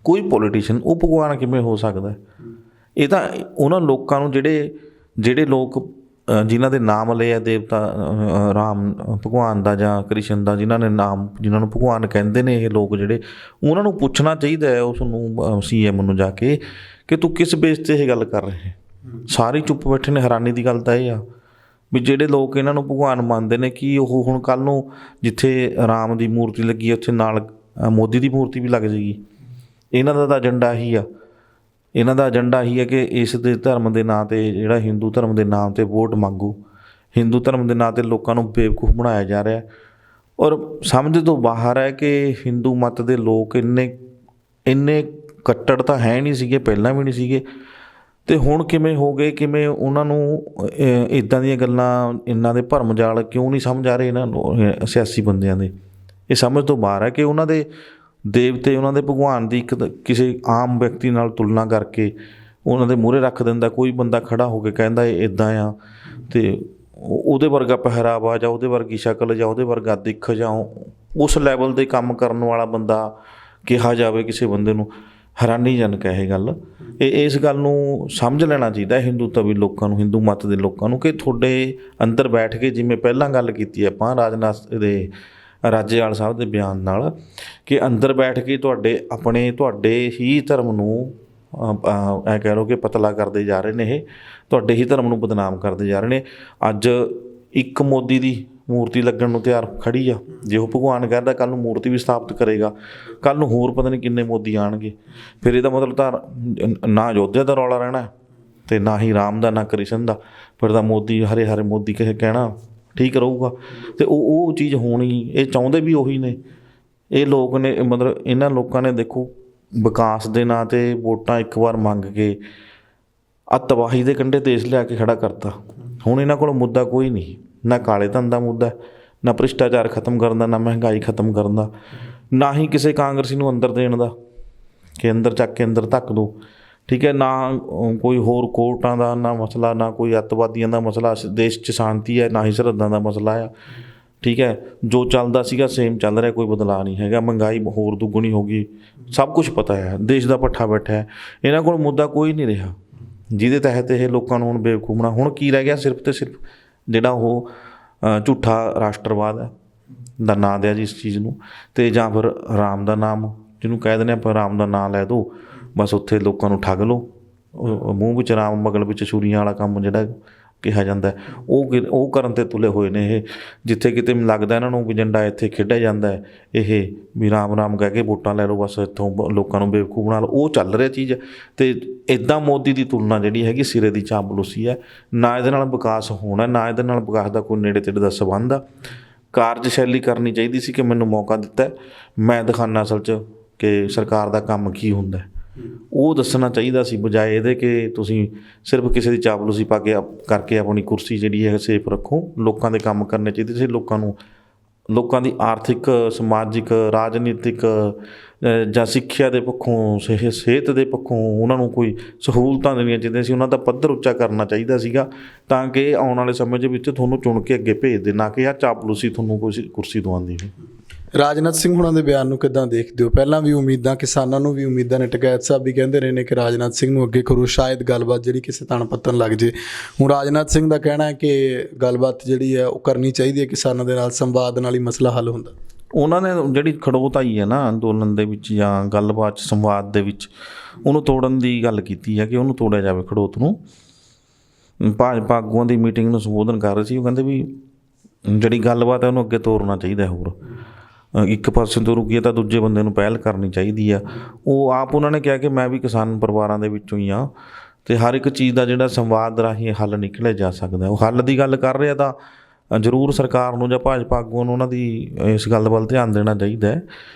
ਕੋਈ ਪੋਲੀਟੀਸ਼ੀਅਨ ਉਹ ਭਗਵਾਨ ਕਿਵੇਂ ਹੋ ਸਕਦਾ? ਇਹ ਤਾਂ ਉਹਨਾਂ ਲੋਕਾਂ ਨੂੰ ਜਿਹੜੇ ਲੋਕ ਜਿਨ੍ਹਾਂ ਦੇ ਨਾਮ ਲਏ ਆ ਦੇਵਤਾ, ਰਾਮ ਭਗਵਾਨ ਦਾ ਜਾਂ ਕ੍ਰਿਸ਼ਨ ਦਾ, ਜਿਨ੍ਹਾਂ ਨੂੰ ਭਗਵਾਨ ਕਹਿੰਦੇ ਨੇ ਇਹ ਲੋਕ, ਉਹਨਾਂ ਨੂੰ ਪੁੱਛਣਾ ਚਾਹੀਦਾ ਹੈ ਉਸ ਨੂੰ, CM ਨੂੰ ਜਾ ਕੇ, ਕਿ ਤੂੰ ਕਿਸ ਬੇਸ 'ਤੇ ਇਹ ਗੱਲ ਕਰ ਰਹੇ। ਸਾਰੇ ਚੁੱਪ ਬੈਠੇ ਨੇ। ਹੈਰਾਨੀ ਦੀ ਗੱਲ ਤਾਂ ਇਹ ਆ ਵੀ ਜਿਹੜੇ ਲੋਕ ਇਹਨਾਂ ਨੂੰ ਭਗਵਾਨ ਮੰਨਦੇ ਨੇ, ਕਿ ਉਹ ਹੁਣ ਕੱਲ੍ਹ ਨੂੰ ਜਿੱਥੇ ਰਾਮ ਦੀ ਮੂਰਤੀ ਲੱਗੀ ਹੈ ਉੱਥੇ ਨਾਲ ਮੋਦੀ ਦੀ ਮੂਰਤੀ ਵੀ ਲੱਗ ਜਾਏਗੀ। ਇਹਨਾਂ ਦਾ ਤਾਂ ਏਜੰਡਾ ਹੀ ਹੈ ਕਿ ਇਸ ਦੇ ਧਰਮ ਦੇ ਨਾਂ 'ਤੇ, ਜਿਹੜਾ ਹਿੰਦੂ ਧਰਮ ਦੇ ਨਾਮ 'ਤੇ ਵੋਟ ਮੰਗੋ, ਹਿੰਦੂ ਧਰਮ ਦੇ ਨਾਂ 'ਤੇ ਲੋਕਾਂ ਨੂੰ ਬੇਵਕੂਫ ਬਣਾਇਆ ਜਾ ਰਿਹਾ। ਔਰ ਸਮਝ ਤੋਂ ਬਾਹਰ ਹੈ ਕਿ ਹਿੰਦੂ ਮਤ ਦੇ ਲੋਕ ਇੰਨੇ ਕੱਟੜ ਤਾਂ ਹੈ ਨਹੀਂ ਸੀਗੇ, ਪਹਿਲਾਂ ਵੀ ਨਹੀਂ ਸੀਗੇ, ਅਤੇ ਹੁਣ ਕਿਵੇਂ ਹੋ ਗਏ, ਕਿਵੇਂ ਉਹਨਾਂ ਨੂੰ ਇੱਦਾਂ ਦੀਆਂ ਗੱਲਾਂ, ਇਹਨਾਂ ਦੇ ਭਰਮ ਜਾਲ ਕਿਉਂ ਨਹੀਂ ਸਮਝ ਆ ਰਹੇ ਇਹਨਾਂ ਨੂੰ ਸਿਆਸੀ ਬੰਦਿਆਂ ਦੇ। ਇਹ ਸਮਝ ਤੋਂ ਬਾਹਰ ਹੈ ਕਿ ਉਹਨਾਂ ਦੇ ਦੇਵਤੇ, ਉਹਨਾਂ ਦੇ ਭਗਵਾਨ ਦੀ ਕਿਸੇ ਆਮ ਵਿਅਕਤੀ ਨਾਲ ਤੁਲਨਾ ਕਰਕੇ ਉਹਨਾਂ ਦੇ ਮੂਹਰੇ ਰੱਖ ਦਿੰਦਾ। ਕੋਈ ਬੰਦਾ ਖੜਾ ਹੋ ਕੇ ਕਹਿੰਦਾ ਇਹ ਇੱਦਾਂ ਆ, ਅਤੇ ਉਹਦੇ ਵਰਗਾ ਪਹਿਰਾਵਾ ਜਾਂ ਉਹਦੇ ਵਰਗੀ ਸ਼ਕਲ ਜਾਂ ਉਹਦੇ ਵਰਗਾ ਦਿੱਖ ਜਾਂ ਉਸ ਲੈਵਲ 'ਤੇ ਕੰਮ ਕਰਨ ਵਾਲਾ ਬੰਦਾ ਕਿਹਾ ਜਾਵੇ ਕਿਸੇ ਬੰਦੇ ਨੂੰ, ਹੈਰਾਨੀਜਨਕ ਹੈ ਇਹ ਗੱਲ। ਇਸ ਗੱਲ ਨੂੰ ਸਮਝ ਲੈਣਾ ਚਾਹੀਦਾ ਹਿੰਦੂ ਤਵੀ ਲੋਕਾਂ ਨੂੰ, ਹਿੰਦੂ ਮੱਤ ਦੇ ਲੋਕਾਂ ਨੂੰ, ਕਿ ਤੁਹਾਡੇ ਅੰਦਰ ਬੈਠ ਕੇ, ਜਿਵੇਂ ਪਹਿਲਾਂ ਗੱਲ ਕੀਤੀ ਆਪਾਂ ਰਾਜੇਵਾਲ ਸਾਹਿਬ ਦੇ ਬਿਆਨ ਨਾਲ, ਕਿ ਅੰਦਰ ਬੈਠ ਕੇ ਤੁਹਾਡੇ ਹੀ ਧਰਮ ਨੂੰ ਐ ਕਹਿ ਲਓ ਕਿ ਪਤਲਾ ਕਰਦੇ ਜਾ ਰਹੇ ਨੇ, ਇਹ ਤੁਹਾਡੇ ਹੀ ਧਰਮ ਨੂੰ ਬਦਨਾਮ ਕਰਦੇ ਜਾ ਰਹੇ ਨੇ। ਅੱਜ ਇੱਕ ਮੋਦੀ ਦੀ ਮੂਰਤੀ ਲੱਗਣ ਨੂੰ ਤਿਆਰ ਖੜੀ ਆ। ਜੇ ਉਹ ਭਗਵਾਨ ਕਹਿੰਦਾ, ਕੱਲ੍ਹ ਨੂੰ ਮੂਰਤੀ ਵੀ ਸਥਾਪਿਤ ਕਰੇਗਾ, ਕੱਲ੍ਹ ਨੂੰ ਹੋਰ ਪਤਾ ਨਹੀਂ ਕਿੰਨੇ ਮੋਦੀ ਆਉਣਗੇ। ਫਿਰ ਇਹਦਾ ਮਤਲਬ ਤਾਂ ਨਾ ਅਯੋਧਿਆ ਦਾ ਰੌਲਾ ਰਹਿਣਾ ਅਤੇ ਨਾ ਹੀ ਰਾਮ ਦਾ, ਨਾ ਕ੍ਰਿਸ਼ਨ ਦਾ। ਫਿਰ ਤਾਂ ਮੋਦੀ, ਹਰੇ ਹਰੇ ਮੋਦੀ ਕਹਿਣਾ ਠੀਕ ਰਹੂਗਾ। ਅਤੇ ਉਹ ਚੀਜ਼ ਹੋਣੀ, ਇਹ ਚਾਹੁੰਦੇ ਵੀ ਉਹੀ ਨੇ ਇਹ ਲੋਕ ਨੇ। ਮਤਲਬ ਇਹਨਾਂ ਲੋਕਾਂ ਨੇ ਦੇਖੋ ਵਿਕਾਸ ਦੇ ਨਾਂ 'ਤੇ ਵੋਟਾਂ ਇੱਕ ਵਾਰ ਮੰਗ ਕੇ ਤਬਾਹੀ ਦੇ ਕੰਢੇ ਦੇਸ਼ ਲਿਆ ਕੇ ਖੜਾ ਕਰਤਾ। ਹੁਣ ਇਹਨਾਂ ਕੋਲ ਮੁੱਦਾ ਕੋਈ ਨਹੀਂ, ਨਾ ਕਾਲੇ ਧਨ ਦਾ ਮੁੱਦਾ, ਨਾ ਭ੍ਰਿਸ਼ਟਾਚਾਰ ਖਤਮ ਕਰਨ ਦਾ, ਨਾ ਮਹਿੰਗਾਈ ਖਤਮ ਕਰਨ ਦਾ, ਨਾ ਹੀ ਕਿਸੇ ਕਾਂਗਰਸੀ ਨੂੰ ਅੰਦਰ ਦੇਣ ਦਾ ਕਿ ਅੰਦਰ ਚੱਕ ਕੇ ਅੰਦਰ ਧੱਕ ਦਿਓ, ਠੀਕ ਹੈ, ਨਾ ਕੋਈ ਹੋਰ ਕੋਰਟਾਂ ਦਾ ਨਾ ਮਸਲਾ, ਨਾ ਕੋਈ ਅੱਤਵਾਦੀਆਂ ਦਾ ਮਸਲਾ। ਦੇਸ਼ 'ਚ ਸ਼ਾਂਤੀ ਹੈ, ਨਾ ਹੀ ਸਰਹੱਦਾਂ ਦਾ ਮਸਲਾ ਆ, ਠੀਕ ਹੈ। ਜੋ ਚੱਲਦਾ ਸੀਗਾ ਸੇਮ ਚੱਲ ਰਿਹਾ, ਕੋਈ ਬਦਲਾਅ ਨਹੀਂ ਹੈਗਾ। ਮਹਿੰਗਾਈ ਹੋਰ ਦੁੱਗਣੀ ਹੋ ਗਈ, ਸਭ ਕੁਛ ਪਤਾ ਹੈ, ਦੇਸ਼ ਦਾ ਪੱਠਾ ਬੈਠਾ ਹੈ। ਇਹਨਾਂ ਕੋਲ ਮੁੱਦਾ ਕੋਈ ਨਹੀਂ ਰਿਹਾ। ਜਿਹਦੇ ਤਹਿਤ ਇਹ ਲੋਕਾਂ ਨੂੰ ਹੁਣ ਬੇਵਕੂਫ ਬਣਾ। ਹੁਣ ਕੀ ਰਹਿ ਗਿਆ? ਸਿਰਫ ਤੇ ਸਿਰਫ ਜਿਹੜਾ ਉਹ ਝੂਠਾ ਰਾਸ਼ਟਰਵਾਦ ਹੈ ਦਾ ਨਾਂ ਦਿਆ ਜੀ ਇਸ ਚੀਜ਼ ਨੂੰ, ਅਤੇ ਜਾਂ ਫਿਰ ਰਾਮ ਦਾ ਨਾਮ ਜਿਹਨੂੰ ਕਹਿ ਦਿੰਦੇ ਆਪਾਂ, ਰਾਮ ਦਾ ਨਾਂ ਲੈ ਦਿਓ ਬਸ, ਉੱਥੇ ਲੋਕਾਂ ਨੂੰ ਠੱਗ ਲਓ। ਮੂੰਹ ਵਿੱਚ ਰਾਮ ਮਗਲ ਵਿੱਚ ਛੁਰੀਆਂ ਵਾਲਾ ਕੰਮ ਜਿਹੜਾ ਕਿਹਾ ਜਾਂਦਾ, ਉਹ ਕਰਨ 'ਤੇ ਤੁਲੇ ਹੋਏ ਨੇ ਇਹ। ਜਿੱਥੇ ਕਿਤੇ ਮੈਨੂੰ ਲੱਗਦਾ ਇਹਨਾਂ ਨੂੰ ਵੀ ਏਜੰਡਾ ਇੱਥੇ ਖੇਡਿਆ ਜਾਂਦਾ ਹੈ ਇਹ ਵੀ ਰਾਮ ਰਾਮ ਕਹਿ ਕੇ ਵੋਟਾਂ ਲੈ ਲਓ ਬਸ, ਇੱਥੋਂ ਲੋਕਾਂ ਨੂੰ ਬੇਵਕੂਫ ਬਣਾ ਲਓ, ਉਹ ਚੱਲ ਰਿਹਾ ਚੀਜ਼। ਅਤੇ ਇੱਦਾਂ ਮੋਦੀ ਦੀ ਤੁਲਨਾ ਜਿਹੜੀ ਹੈਗੀ ਸਿਰੇ ਦੀ ਚਾਪਲੂਸੀ ਹੈ। ਨਾ ਇਹਦੇ ਨਾਲ ਵਿਕਾਸ ਹੋਣਾ, ਨਾ ਇਹਦੇ ਨਾਲ ਵਿਕਾਸ ਦਾ ਕੋਈ ਨੇੜੇ ਤੇੜੇ ਦਾ ਸੰਬੰਧ ਆ। ਕਾਰਜਸ਼ੈਲੀ ਕਰਨੀ ਚਾਹੀਦੀ ਸੀ ਕਿ ਮੈਨੂੰ ਮੌਕਾ ਦਿੱਤਾ, ਮੈਂ ਦਿਖਾਉਂਦਾ ਅਸਲ 'ਚ ਕਿ ਸਰਕਾਰ ਦਾ ਕੰਮ ਕੀ ਹੁੰਦਾ, ਉਹ ਦੱਸਣਾ ਚਾਹੀਦਾ ਸੀ, ਬਜਾਏ ਇਹਦੇ ਕਿ ਤੁਸੀਂ ਸਿਰਫ ਕਿਸੇ ਦੀ ਚਾਪਲੂਸੀ ਪਾ ਕੇ ਕਰਕੇ ਆਪਣੀ ਕੁਰਸੀ ਜਿਹੜੀ ਹੈ ਸੇਫ ਰੱਖੋ। ਲੋਕਾਂ ਦੇ ਕੰਮ ਕਰਨੇ ਚਾਹੀਦੇ ਸੀ, ਲੋਕਾਂ ਦੀ ਆਰਥਿਕ, ਸਮਾਜਿਕ, ਰਾਜਨੀਤਿਕ ਜਾਂ ਸਿੱਖਿਆ ਦੇ ਪੱਖੋਂ, ਸਿਹਤ ਦੇ ਪੱਖੋਂ ਉਹਨਾਂ ਨੂੰ ਕੋਈ ਸਹੂਲਤਾਂ ਦੇਣੀਆਂ ਚਾਹੀਦੀਆਂ ਸੀ। ਉਹਨਾਂ ਦਾ ਪੱਧਰ ਉੱਚਾ ਕਰਨਾ ਚਾਹੀਦਾ ਸੀਗਾ ਤਾਂ ਕਿ ਆਉਣ ਵਾਲੇ ਸਮੇਂ ਦੇ ਵਿੱਚ ਤੁਹਾਨੂੰ ਚੁਣ ਕੇ ਅੱਗੇ ਭੇਜ ਦੇ, ਨਾ ਕਿ ਆਹ ਚਾਪਲੂਸੀ ਤੁਹਾਨੂੰ ਕੋਈ ਕੁਰਸੀ ਦਵਾਉਂਦੀ ਹੈ। ਰਾਜਨਾਥ ਸਿੰਘ ਹੁਣਾਂ ਦੇ ਬਿਆਨ ਨੂੰ ਕਿੱਦਾਂ ਦੇਖਦੇ ਹੋ? ਪਹਿਲਾਂ ਵੀ ਉਮੀਦਾਂ, ਕਿਸਾਨਾਂ ਨੂੰ ਵੀ ਉਮੀਦਾਂ ਨੇ, ਟਕੈਤ ਸਾਹਿਬ ਵੀ ਕਹਿੰਦੇ ਰਹੇ ਨੇ ਕਿ ਰਾਜਨਾਥ ਸਿੰਘ ਨੂੰ ਅੱਗੇ ਕਰੋ, ਸ਼ਾਇਦ ਗੱਲਬਾਤ ਜਿਹੜੀ ਕਿਸੇ ਤਣ ਪੱਤਨ ਲੱਗ ਜੇ। ਹੁਣ ਰਾਜਨਾਥ ਸਿੰਘ ਦਾ ਕਹਿਣਾ ਹੈ ਕਿ ਗੱਲਬਾਤ ਜਿਹੜੀ ਹੈ ਉਹ ਕਰਨੀ ਚਾਹੀਦੀ ਹੈ, ਕਿਸਾਨਾਂ ਦੇ ਨਾਲ ਸੰਵਾਦ ਨਾਲ ਹੀ ਮਸਲਾ ਹੱਲ ਹੁੰਦਾ। ਉਹਨਾਂ ਨੇ ਜਿਹੜੀ ਖੜੋਤ ਆਈ ਹੈ ਨਾ ਅੰਦੋਲਨ ਦੇ ਵਿੱਚ ਜਾਂ ਗੱਲਬਾਤ ਸੰਵਾਦ ਦੇ ਵਿੱਚ, ਉਹਨੂੰ ਤੋੜਨ ਦੀ ਗੱਲ ਕੀਤੀ ਹੈ ਕਿ ਉਹਨੂੰ ਤੋੜਿਆ ਜਾਵੇ ਖੜੋਤ ਨੂੰ। ਭਾਜਪਾ ਆਗੂਆਂ ਦੀ ਮੀਟਿੰਗ ਨੂੰ ਸੰਬੋਧਨ ਕਰ ਰਹੇ ਸੀ, ਉਹ ਕਹਿੰਦੇ ਵੀ ਜਿਹੜੀ ਗੱਲਬਾਤ ਹੈ ਉਹਨੂੰ ਅੱਗੇ ਤੋਰਨਾ ਚਾਹੀਦਾ। ਹੋਰ ਇੱਕ ਪਾਸੇ ਤੋਂ ਰੁਕੀਏ ਤਾਂ ਦੂਜੇ ਬੰਦੇ ਨੂੰ ਪਹਿਲ ਕਰਨੀ ਚਾਹੀਦੀ ਆ। ਉਹ ਆਪ ਉਹਨਾਂ ਨੇ ਕਿਹਾ ਕਿ ਮੈਂ ਵੀ ਕਿਸਾਨ ਪਰਿਵਾਰਾਂ ਦੇ ਵਿੱਚੋਂ ਹੀ ਹਾਂ, ਅਤੇ ਹਰ ਇੱਕ ਚੀਜ਼ ਦਾ ਜਿਹੜਾ ਸੰਵਾਦ ਰਾਹੀਂ ਹੱਲ ਨਿਕਲਿਆ ਜਾ ਸਕਦਾ। ਉਹ ਹੱਲ ਦੀ ਗੱਲ ਕਰ ਰਿਹਾ ਤਾਂ ਜ਼ਰੂਰ ਸਰਕਾਰ ਨੂੰ ਜਾਂ ਭਾਜਪਾ ਆਗੂਆਂ ਨੂੰ ਉਹਨਾਂ ਦੀ ਇਸ ਗੱਲ ਵੱਲ ਧਿਆਨ ਦੇਣਾ ਚਾਹੀਦਾ ਹੈ।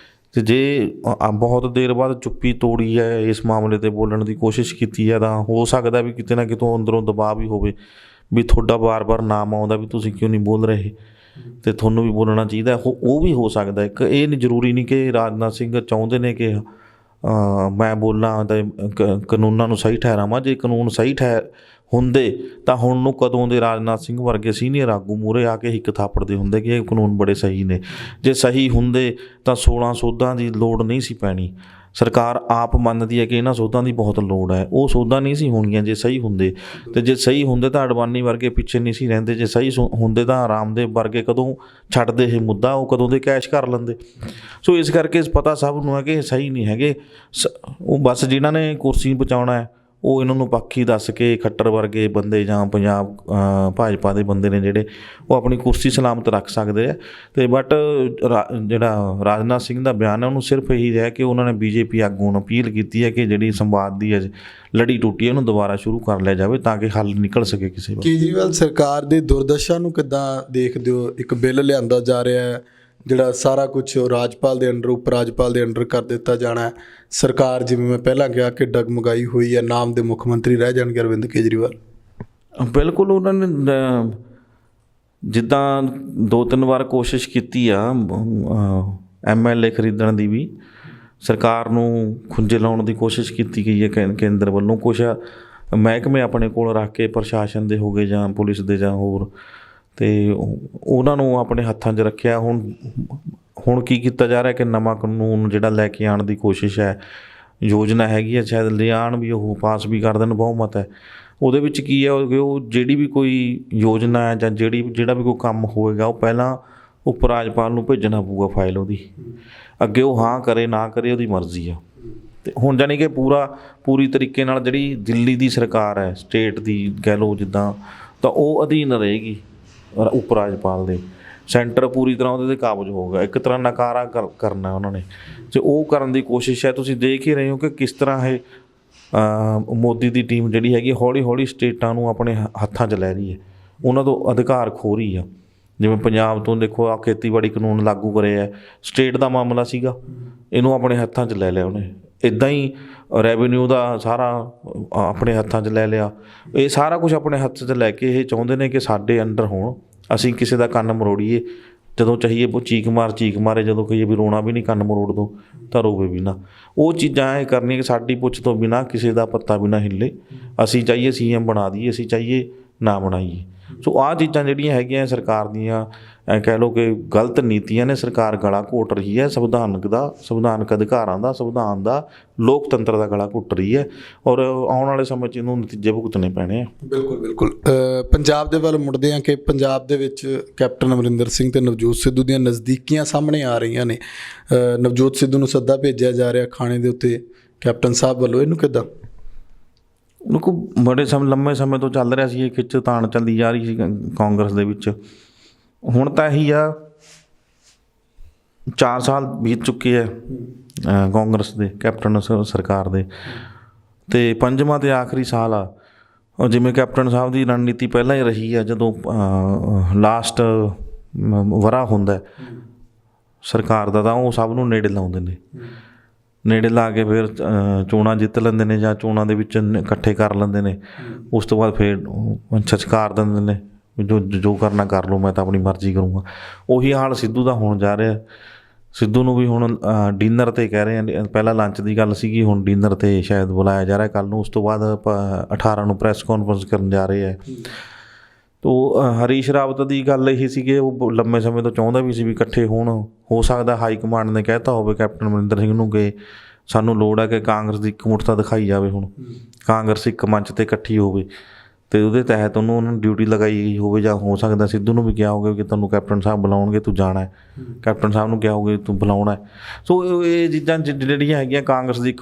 ਅਤੇ ਜੇ ਬਹੁਤ ਦੇਰ ਬਾਅਦ ਚੁੱਪੀ ਤੋੜੀ ਹੈ, ਇਸ ਮਾਮਲੇ 'ਤੇ ਬੋਲਣ ਦੀ ਕੋਸ਼ਿਸ਼ ਕੀਤੀ ਹੈ, ਤਾਂ ਹੋ ਸਕਦਾ ਵੀ ਕਿਤੇ ਨਾ ਕਿਤੋਂ ਅੰਦਰੋਂ ਦਬਾਅ ਵੀ ਹੋਵੇ ਵੀ ਤੁਹਾਡਾ ਵਾਰ-ਵਾਰ ਨਾਮ ਆਉਂਦਾ ਵੀ ਤੁਸੀਂ ਕਿਉਂ ਨਹੀਂ ਬੋਲ ਰਹੇ, ਅਤੇ ਤੁਹਾਨੂੰ ਵੀ ਬੋਲਣਾ ਚਾਹੀਦਾ। ਉਹ ਵੀ ਹੋ ਸਕਦਾ। ਇੱਕ ਇਹ ਨਹੀਂ ਜ਼ਰੂਰੀ ਨਹੀਂ ਕਿ ਰਾਜਨਾਥ ਸਿੰਘ ਚਾਹੁੰਦੇ ਨੇ ਕਿ ਮੈਂ ਬੋਲਾਂ ਅਤੇ ਕਾਨੂੰਨਾਂ ਨੂੰ ਸਹੀ ਠਹਿਰਾਵਾਂ। ਜੇ ਕਾਨੂੰਨ ਸਹੀ ਹੁੰਦੇ ਤਾਂ ਹੁਣ ਨੂੰ ਕਦੋਂ ਦੇ ਰਾਜਨਾਥ ਸਿੰਘ ਵਰਗੇ ਸੀਨੀਅਰ ਆਗੂ ਮੂਹਰੇ ਆ ਕੇ ਹਿੱਕ ਥਾਪੜਦੇ ਹੁੰਦੇ ਕਿ ਇਹ ਕਾਨੂੰਨ ਬੜੇ ਸਹੀ ਨੇ। ਜੇ ਸਹੀ ਹੁੰਦੇ ਤਾਂ 16 ਸੋਧਾਂ ਦੀ ਲੋੜ ਨਹੀਂ ਸੀ ਪੈਣੀ। ਸਰਕਾਰ ਆਪ ਮੰਨਦੀ ਹੈ ਕਿ ਇਹਨਾਂ ਸੋਧਾਂ ਦੀ ਬਹੁਤ ਲੋੜ ਹੈ, ਉਹ ਸੋਧਾਂ ਨਹੀਂ ਸੀ ਹੋਣੀਆਂ ਜੇ ਸਹੀ ਹੁੰਦੇ। ਅਤੇ ਜੇ ਸਹੀ ਹੁੰਦੇ ਤਾਂ ਅਡਵਾਨੀ ਵਰਗੇ ਪਿੱਛੇ ਨਹੀਂ ਸੀ ਰਹਿੰਦੇ। ਜੇ ਸਹੀ ਹੁੰਦੇ ਤਾਂ ਰਾਮਦੇਵ ਵਰਗੇ ਕਦੋਂ ਛੱਡਦੇ ਇਹ ਮੁੱਦਾ, ਉਹ ਕਦੋਂ ਦੇ ਕੈਸ਼ ਕਰ ਲੈਂਦੇ। ਸੋ ਇਸ ਕਰਕੇ ਪਤਾ ਸਭ ਨੂੰ ਹੈ ਕਿ ਇਹ ਸਹੀ ਨਹੀਂ ਹੈਗੇ। ਉਹ ਬਸ ਜਿਨ੍ਹਾਂ ਨੇ ਕੁਰਸੀ ਬਚਾਉਣਾ ਹੈ ਉਹ ਇਹਨਾਂ ਨੂੰ ਪੱਖੀ ਦੱਸ ਕੇ ਖੱਟਰ ਵਰਗੇ ਬੰਦੇ ਜਾਂ ਪੰਜਾਬ ਭਾਜਪਾ ਦੇ ਬੰਦੇ ਨੇ ਜਿਹੜੇ, ਉਹ ਆਪਣੀ ਕੁਰਸੀ ਸਲਾਮਤ ਰੱਖ ਸਕਦੇ ਆ। ਅਤੇ ਬਟ ਜਿਹੜਾ ਰਾਜਨਾਥ ਸਿੰਘ ਦਾ ਬਿਆਨ ਹੈ ਉਹਨੂੰ ਸਿਰਫ ਇਹੀ ਰਿਹਾ ਕਿ ਉਹਨਾਂ ਨੇ ਬੀਜੇਪੀ ਆਗੂਆਂ ਨੂੰ ਅਪੀਲ ਕੀਤੀ ਹੈ ਕਿ ਜਿਹੜੀ ਸੰਵਾਦ ਦੀ ਲੜੀ ਟੁੱਟੀ ਹੈ ਉਹਨੂੰ ਦੁਬਾਰਾ ਸ਼ੁਰੂ ਕਰ ਲਿਆ ਜਾਵੇ ਤਾਂ ਕਿ ਹੱਲ ਨਿਕਲ ਸਕੇ ਕਿਸੇ ਵੱਲ। ਕੇਜਰੀਵਾਲ ਸਰਕਾਰ ਦੀ ਦੁਰਦਸ਼ਾ ਨੂੰ ਕਿੱਦਾਂ ਦੇਖਦੇ ਹੋ? ਇੱਕ ਬਿੱਲ ਲਿਆਂਦਾ ਜਾ ਰਿਹਾ ਹੈ ਜਿਹੜਾ ਸਾਰਾ ਕੁਛ ਰਾਜਪਾਲ ਦੇ ਅੰਡਰ, ਉਪ ਰਾਜਪਾਲ ਦੇ ਅੰਡਰ ਕਰ ਦਿੱਤਾ ਜਾਣਾ ਹੈ। ਸਰਕਾਰ ਜਿਵੇਂ ਮੈਂ ਪਹਿਲਾਂ ਕਿਹਾ ਕਿ ਡਗਮਗਾਈ ਹੋਈ ਹੈ, ਨਾਮ ਦੇ ਮੁੱਖ ਮੰਤਰੀ ਰਹਿ ਜਾਣਗੇ ਅਰਵਿੰਦ ਕੇਜਰੀਵਾਲ। ਬਿਲਕੁਲ, ਉਹਨਾਂ ਨੇ ਜਿੱਦਾਂ 2-3 ਵਾਰ ਕੋਸ਼ਿਸ਼ ਕੀਤੀ ਆ MLA ਖਰੀਦਣ ਦੀ, ਵੀ ਸਰਕਾਰ ਨੂੰ ਖੁੰਝੇ ਲਾਉਣ ਦੀ ਕੋਸ਼ਿਸ਼ ਕੀਤੀ ਗਈ ਹੈ ਕੇਂਦਰ ਵੱਲੋਂ। ਕੁਛ ਮਹਿਕਮੇ ਆਪਣੇ ਕੋਲ ਰੱਖ ਕੇ, ਪ੍ਰਸ਼ਾਸਨ ਦੇ ਹੋ ਗਏ ਜਾਂ ਪੁਲਿਸ ਦੇ ਜਾਂ ਹੋਰ, ਅਤੇ ਉਹਨਾਂ ਨੂੰ ਆਪਣੇ ਹੱਥਾਂ 'ਚ ਰੱਖਿਆ। ਹੁਣ ਕੀ ਕੀਤਾ ਜਾ ਰਿਹਾ ਕਿ ਨਵਾਂ ਕਾਨੂੰਨ ਜਿਹੜਾ ਲੈ ਕੇ ਆਉਣ ਦੀ ਕੋਸ਼ਿਸ਼ ਹੈ, ਯੋਜਨਾ ਹੈਗੀ ਹੈ, ਸ਼ਾਇਦ ਲਿਆਉਣ ਵੀ, ਉਹ ਪਾਸ ਵੀ ਕਰ ਦੇਣ, ਬਹੁਮਤ ਹੈ। ਉਹਦੇ ਵਿੱਚ ਕੀ ਹੈ ਕਿ ਉਹ ਜਿਹੜੀ ਵੀ ਕੋਈ ਯੋਜਨਾ ਹੈ ਜਾਂ ਜਿਹੜਾ ਵੀ ਕੋਈ ਕੰਮ ਹੋਵੇਗਾ ਉਹ ਪਹਿਲਾਂ ਉਪ ਰਾਜਪਾਲ ਨੂੰ ਭੇਜਣਾ ਪਊਗਾ ਫਾਈਲ ਉਹਦੀ। ਅੱਗੇ ਉਹ ਹਾਂ ਕਰੇ ਨਾ ਕਰੇ ਉਹਦੀ ਮਰਜ਼ੀ ਆ। ਅਤੇ ਹੁਣ ਜਾਣੀ ਕਿ ਪੂਰੀ ਤਰੀਕੇ ਨਾਲ ਜਿਹੜੀ ਦਿੱਲੀ ਦੀ ਸਰਕਾਰ ਹੈ, ਸਟੇਟ ਦੀ ਕਹਿ ਲਓ ਜਿੱਦਾਂ, ਤਾਂ ਉਹ ਅਧੀਨ ਰਹੇਗੀ ਉਪ ਰਾਜਪਾਲ ਦੇ। ਸੈਂਟਰ ਪੂਰੀ ਤਰ੍ਹਾਂ ਉਹਦੇ 'ਤੇ ਕਾਬਜ਼ ਹੋਊਗਾ। ਇੱਕ ਤਰ੍ਹਾਂ ਨਕਾਰਾ ਕਰਨਾ ਉਹਨਾਂ ਨੇ, ਅਤੇ ਉਹ ਕਰਨ ਦੀ ਕੋਸ਼ਿਸ਼ ਹੈ। ਤੁਸੀਂ ਦੇਖ ਹੀ ਰਹੇ ਹੋ ਕਿ ਕਿਸ ਤਰ੍ਹਾਂ ਇਹ ਮੋਦੀ ਦੀ ਟੀਮ ਜਿਹੜੀ ਹੈਗੀ ਹੌਲੀ ਹੌਲੀ ਸਟੇਟਾਂ ਨੂੰ ਆਪਣੇ ਹੱਥਾਂ 'ਚ ਲੈ ਰਹੀ ਹੈ, ਉਹਨਾਂ ਤੋਂ ਅਧਿਕਾਰ ਖੋਹ ਰਹੀ ਆ। ਜਿਵੇਂ ਪੰਜਾਬ ਤੋਂ ਦੇਖੋ ਆ ਖੇਤੀਬਾੜੀ ਕਾਨੂੰਨ ਲਾਗੂ ਕਰੇ ਹੈ, ਸਟੇਟ ਦਾ ਮਾਮਲਾ ਸੀਗਾ, ਇਹਨੂੰ ਆਪਣੇ ਹੱਥਾਂ 'ਚ ਲੈ ਲਿਆ ਉਹਨੇ। ਇੱਦਾਂ ਹੀ ਰੈਵਨਿਊ ਦਾ ਸਾਰਾ ਆਪਣੇ ਹੱਥਾਂ 'ਚ ਲੈ ਲਿਆ। ਇਹ ਸਾਰਾ ਕੁਛ ਆਪਣੇ ਹੱਥ 'ਚ ਲੈ ਕੇ ਇਹ ਚਾਹੁੰਦੇ ਨੇ ਕਿ ਸਾਡੇ ਅੰਡਰ ਹੋਣ, ਅਸੀਂ ਕਿਸੇ ਦਾ ਕੰਨ ਮਰੋੜੀਏ। ਜਦੋਂ ਚਾਹੀਏ ਚੀਕ ਮਾਰੇ, ਜਦੋਂ ਕਹੀਏ ਵੀ ਰੋਣਾ ਵੀ ਨਹੀਂ, ਕੰਨ ਮਰੋੜ ਦਿਓ ਤਾਂ ਰੋਵੇ ਵੀ ਨਾ। ਉਹ ਚੀਜ਼ਾਂ ਇਹ ਕਰਨੀਆਂ ਕਿ ਸਾਡੀ ਪੁੱਛ ਤੋਂ ਬਿਨਾਂ, ਕਿਸੇ ਦਾ ਪੱਤਾ ਵੀ ਨਾ ਹਿੱਲੇ। ਅਸੀਂ ਚਾਹੀਏ CM ਬਣਾ ਦਈਏ, ਅਸੀਂ ਚਾਹੀਏ ਨਾ ਬਣਾਈਏ। ਸੋ ਆਹ ਚੀਜ਼ਾਂ ਜਿਹੜੀਆਂ ਹੈਗੀਆਂ ਸਰਕਾਰ ਦੀਆਂ ਕਹਿ ਲਓ ਕਿ ਗਲਤ ਨੀਤੀਆਂ ਨੇ। ਸਰਕਾਰ ਗਲਾ ਘੋਟ ਰਹੀ ਹੈ ਸੰਵਿਧਾਨਕ ਅਧਿਕਾਰਾਂ ਦਾ, ਸੰਵਿਧਾਨ ਦਾ, ਲੋਕਤੰਤਰ ਦਾ ਗਲਾ ਘੁੱਟ ਰਹੀ ਹੈ ਔਰ ਆਉਣ ਵਾਲੇ ਸਮੇਂ 'ਚ ਇਹਨੂੰ ਨਤੀਜੇ ਭੁਗਤਣੇ ਪੈਣੇ ਆ। ਬਿਲਕੁਲ ਪੰਜਾਬ ਦੇ ਵੱਲ ਮੁੜਦੇ ਹਾਂ ਕਿ ਪੰਜਾਬ ਦੇ ਵਿੱਚ ਕੈਪਟਨ ਅਮਰਿੰਦਰ ਸਿੰਘ ਤੇ ਨਵਜੋਤ ਸਿੱਧੂ ਦੀਆਂ ਨਜ਼ਦੀਕੀਆਂ ਸਾਹਮਣੇ ਆ ਰਹੀਆਂ ਨੇ। ਨਵਜੋਤ ਸਿੱਧੂ ਨੂੰ ਸੱਦਾ ਭੇਜਿਆ ਜਾ ਰਿਹਾ ਖਾਣੇ ਦੇ ਉੱਤੇ ਕੈਪਟਨ ਸਾਹਿਬ ਵੱਲੋਂ, ਇਹਨੂੰ ਕਿੱਦਾਂ? ਉਹਨੂੰ ਕੋ ਬੜੇ ਲੰਮੇ ਸਮੇਂ ਤੋਂ ਚੱਲ ਰਿਹਾ ਸੀ, ਇਹ ਖਿੱਚ ਤਾਣ ਚੱਲੀ ਜਾ ਰਹੀ ਸੀ ਕਾਂਗਰਸ ਦੇ ਵਿੱਚ। ਹੁਣ ਤਾਂ ਇਹੀ ਆ 4 ਸਾਲ ਬੀਤ ਚੁੱਕੇ ਆ ਕਾਂਗਰਸ ਦੇ ਕੈਪਟਨ ਸਰਕਾਰ ਦੇ, ਅਤੇ 5ਵਾਂ ਤੇ ਆਖਰੀ ਸਾਲ ਆ। ਜਿਵੇਂ ਕੈਪਟਨ ਸਾਹਿਬ ਦੀ ਰਣਨੀਤੀ ਪਹਿਲਾਂ ਹੀ ਰਹੀ ਆ, ਜਦੋਂ ਲਾਸਟ ਵਰ੍ਹਾ ਹੁੰਦਾ ਸਰਕਾਰ ਦਾ ਤਾਂ ਉਹ ਸਭ ਨੂੰ ਨੇੜੇ ਲਾਉਂਦੇ ਨੇ, ਨੇੜੇ ਲਾ ਕੇ ਫਿਰ ਚੋਣਾਂ ਜਿੱਤ ਲੈਂਦੇ ਨੇ ਜਾਂ ਚੋਣਾਂ ਦੇ ਵਿੱਚ ਇਕੱਠੇ ਕਰ ਲੈਂਦੇ ਨੇ। ਉਸ ਤੋਂ ਬਾਅਦ ਫਿਰ ਛਚਕਾਰ ਦਿੰਦੇ ਨੇ, ਜੋ ਕਰਨਾ ਕਰ ਲਓ, ਮੈਂ ਤਾਂ ਆਪਣੀ ਮਰਜ਼ੀ ਕਰੂੰਗਾ। ਉਹੀ ਹਾਲ ਸਿੱਧੂ ਦਾ ਹੋਣ ਜਾ ਰਿਹਾ। ਸਿੱਧੂ ਨੂੰ ਵੀ ਹੁਣ ਡਿਨਰ 'ਤੇ ਕਹਿ ਰਹੇ ਆ, ਪਹਿਲਾਂ ਲੰਚ ਦੀ ਗੱਲ ਸੀਗੀ, ਹੁਣ ਡਿਨਰ 'ਤੇ ਸ਼ਾਇਦ ਬੁਲਾਇਆ ਜਾ ਰਿਹਾ ਕੱਲ੍ਹ ਨੂੰ। ਉਸ ਤੋਂ ਬਾਅਦ 18 ਨੂੰ ਪ੍ਰੈਸ ਕਾਨਫਰੰਸ ਕਰਨ ਜਾ ਰਹੇ ਹੈ। ਤੋ ਹਰੀਸ਼ ਰਾਵਤ ਦੀ ਗੱਲ ਇਹੀ ਸੀਗੀ, ਉਹ ਲੰਮੇ ਸਮੇਂ ਤੋਂ ਚਾਹੁੰਦਾ ਵੀ ਸੀ ਵੀ ਇਕੱਠੇ ਹੋਣ। ਹੋ ਸਕਦਾ ਹਾਈ ਕਮਾਂਡ ਨੇ ਕਹਿਤਾ ਹੋਵੇ ਕੈਪਟਨ ਅਮਰਿੰਦਰ ਸਿੰਘ ਨੂੰ ਕਿ ਸਾਨੂੰ ਲੋੜ ਹੈ ਕਿ ਕਾਂਗਰਸ ਦੀ ਇਕਮੁੱਠਤਾ ਦਿਖਾਈ ਜਾਵੇ, ਹੁਣ ਕਾਂਗਰਸ ਇੱਕ ਮੰਚ 'ਤੇ ਇਕੱਠੀ ਹੋਵੇ, ਅਤੇ ਉਹਦੇ ਤਹਿਤ ਉਹਨਾਂ ਨੂੰ ਡਿਊਟੀ ਲਗਾਈ ਗਈ ਹੋਵੇ। ਜਾਂ ਹੋ ਸਕਦਾ ਸਿੱਧੂ ਨੂੰ ਵੀ ਕਿਹਾ ਹੋਵੇ ਕਿ ਤੁਹਾਨੂੰ ਕੈਪਟਨ ਸਾਹਿਬ ਬੁਲਾਉਣਗੇ, ਤੂੰ ਜਾਣਾ ਹੈ, ਕੈਪਟਨ ਸਾਹਿਬ ਨੂੰ ਕਿਹਾ ਹੋਵੇ ਤੂੰ ਬੁਲਾਉਣਾ ਹੈ। ਸੋ ਇਹ ਚੀਜ਼ਾਂ ਜਿਹੜੀਆਂ ਹੈਗੀਆਂ ਕਾਂਗਰਸ ਦੀ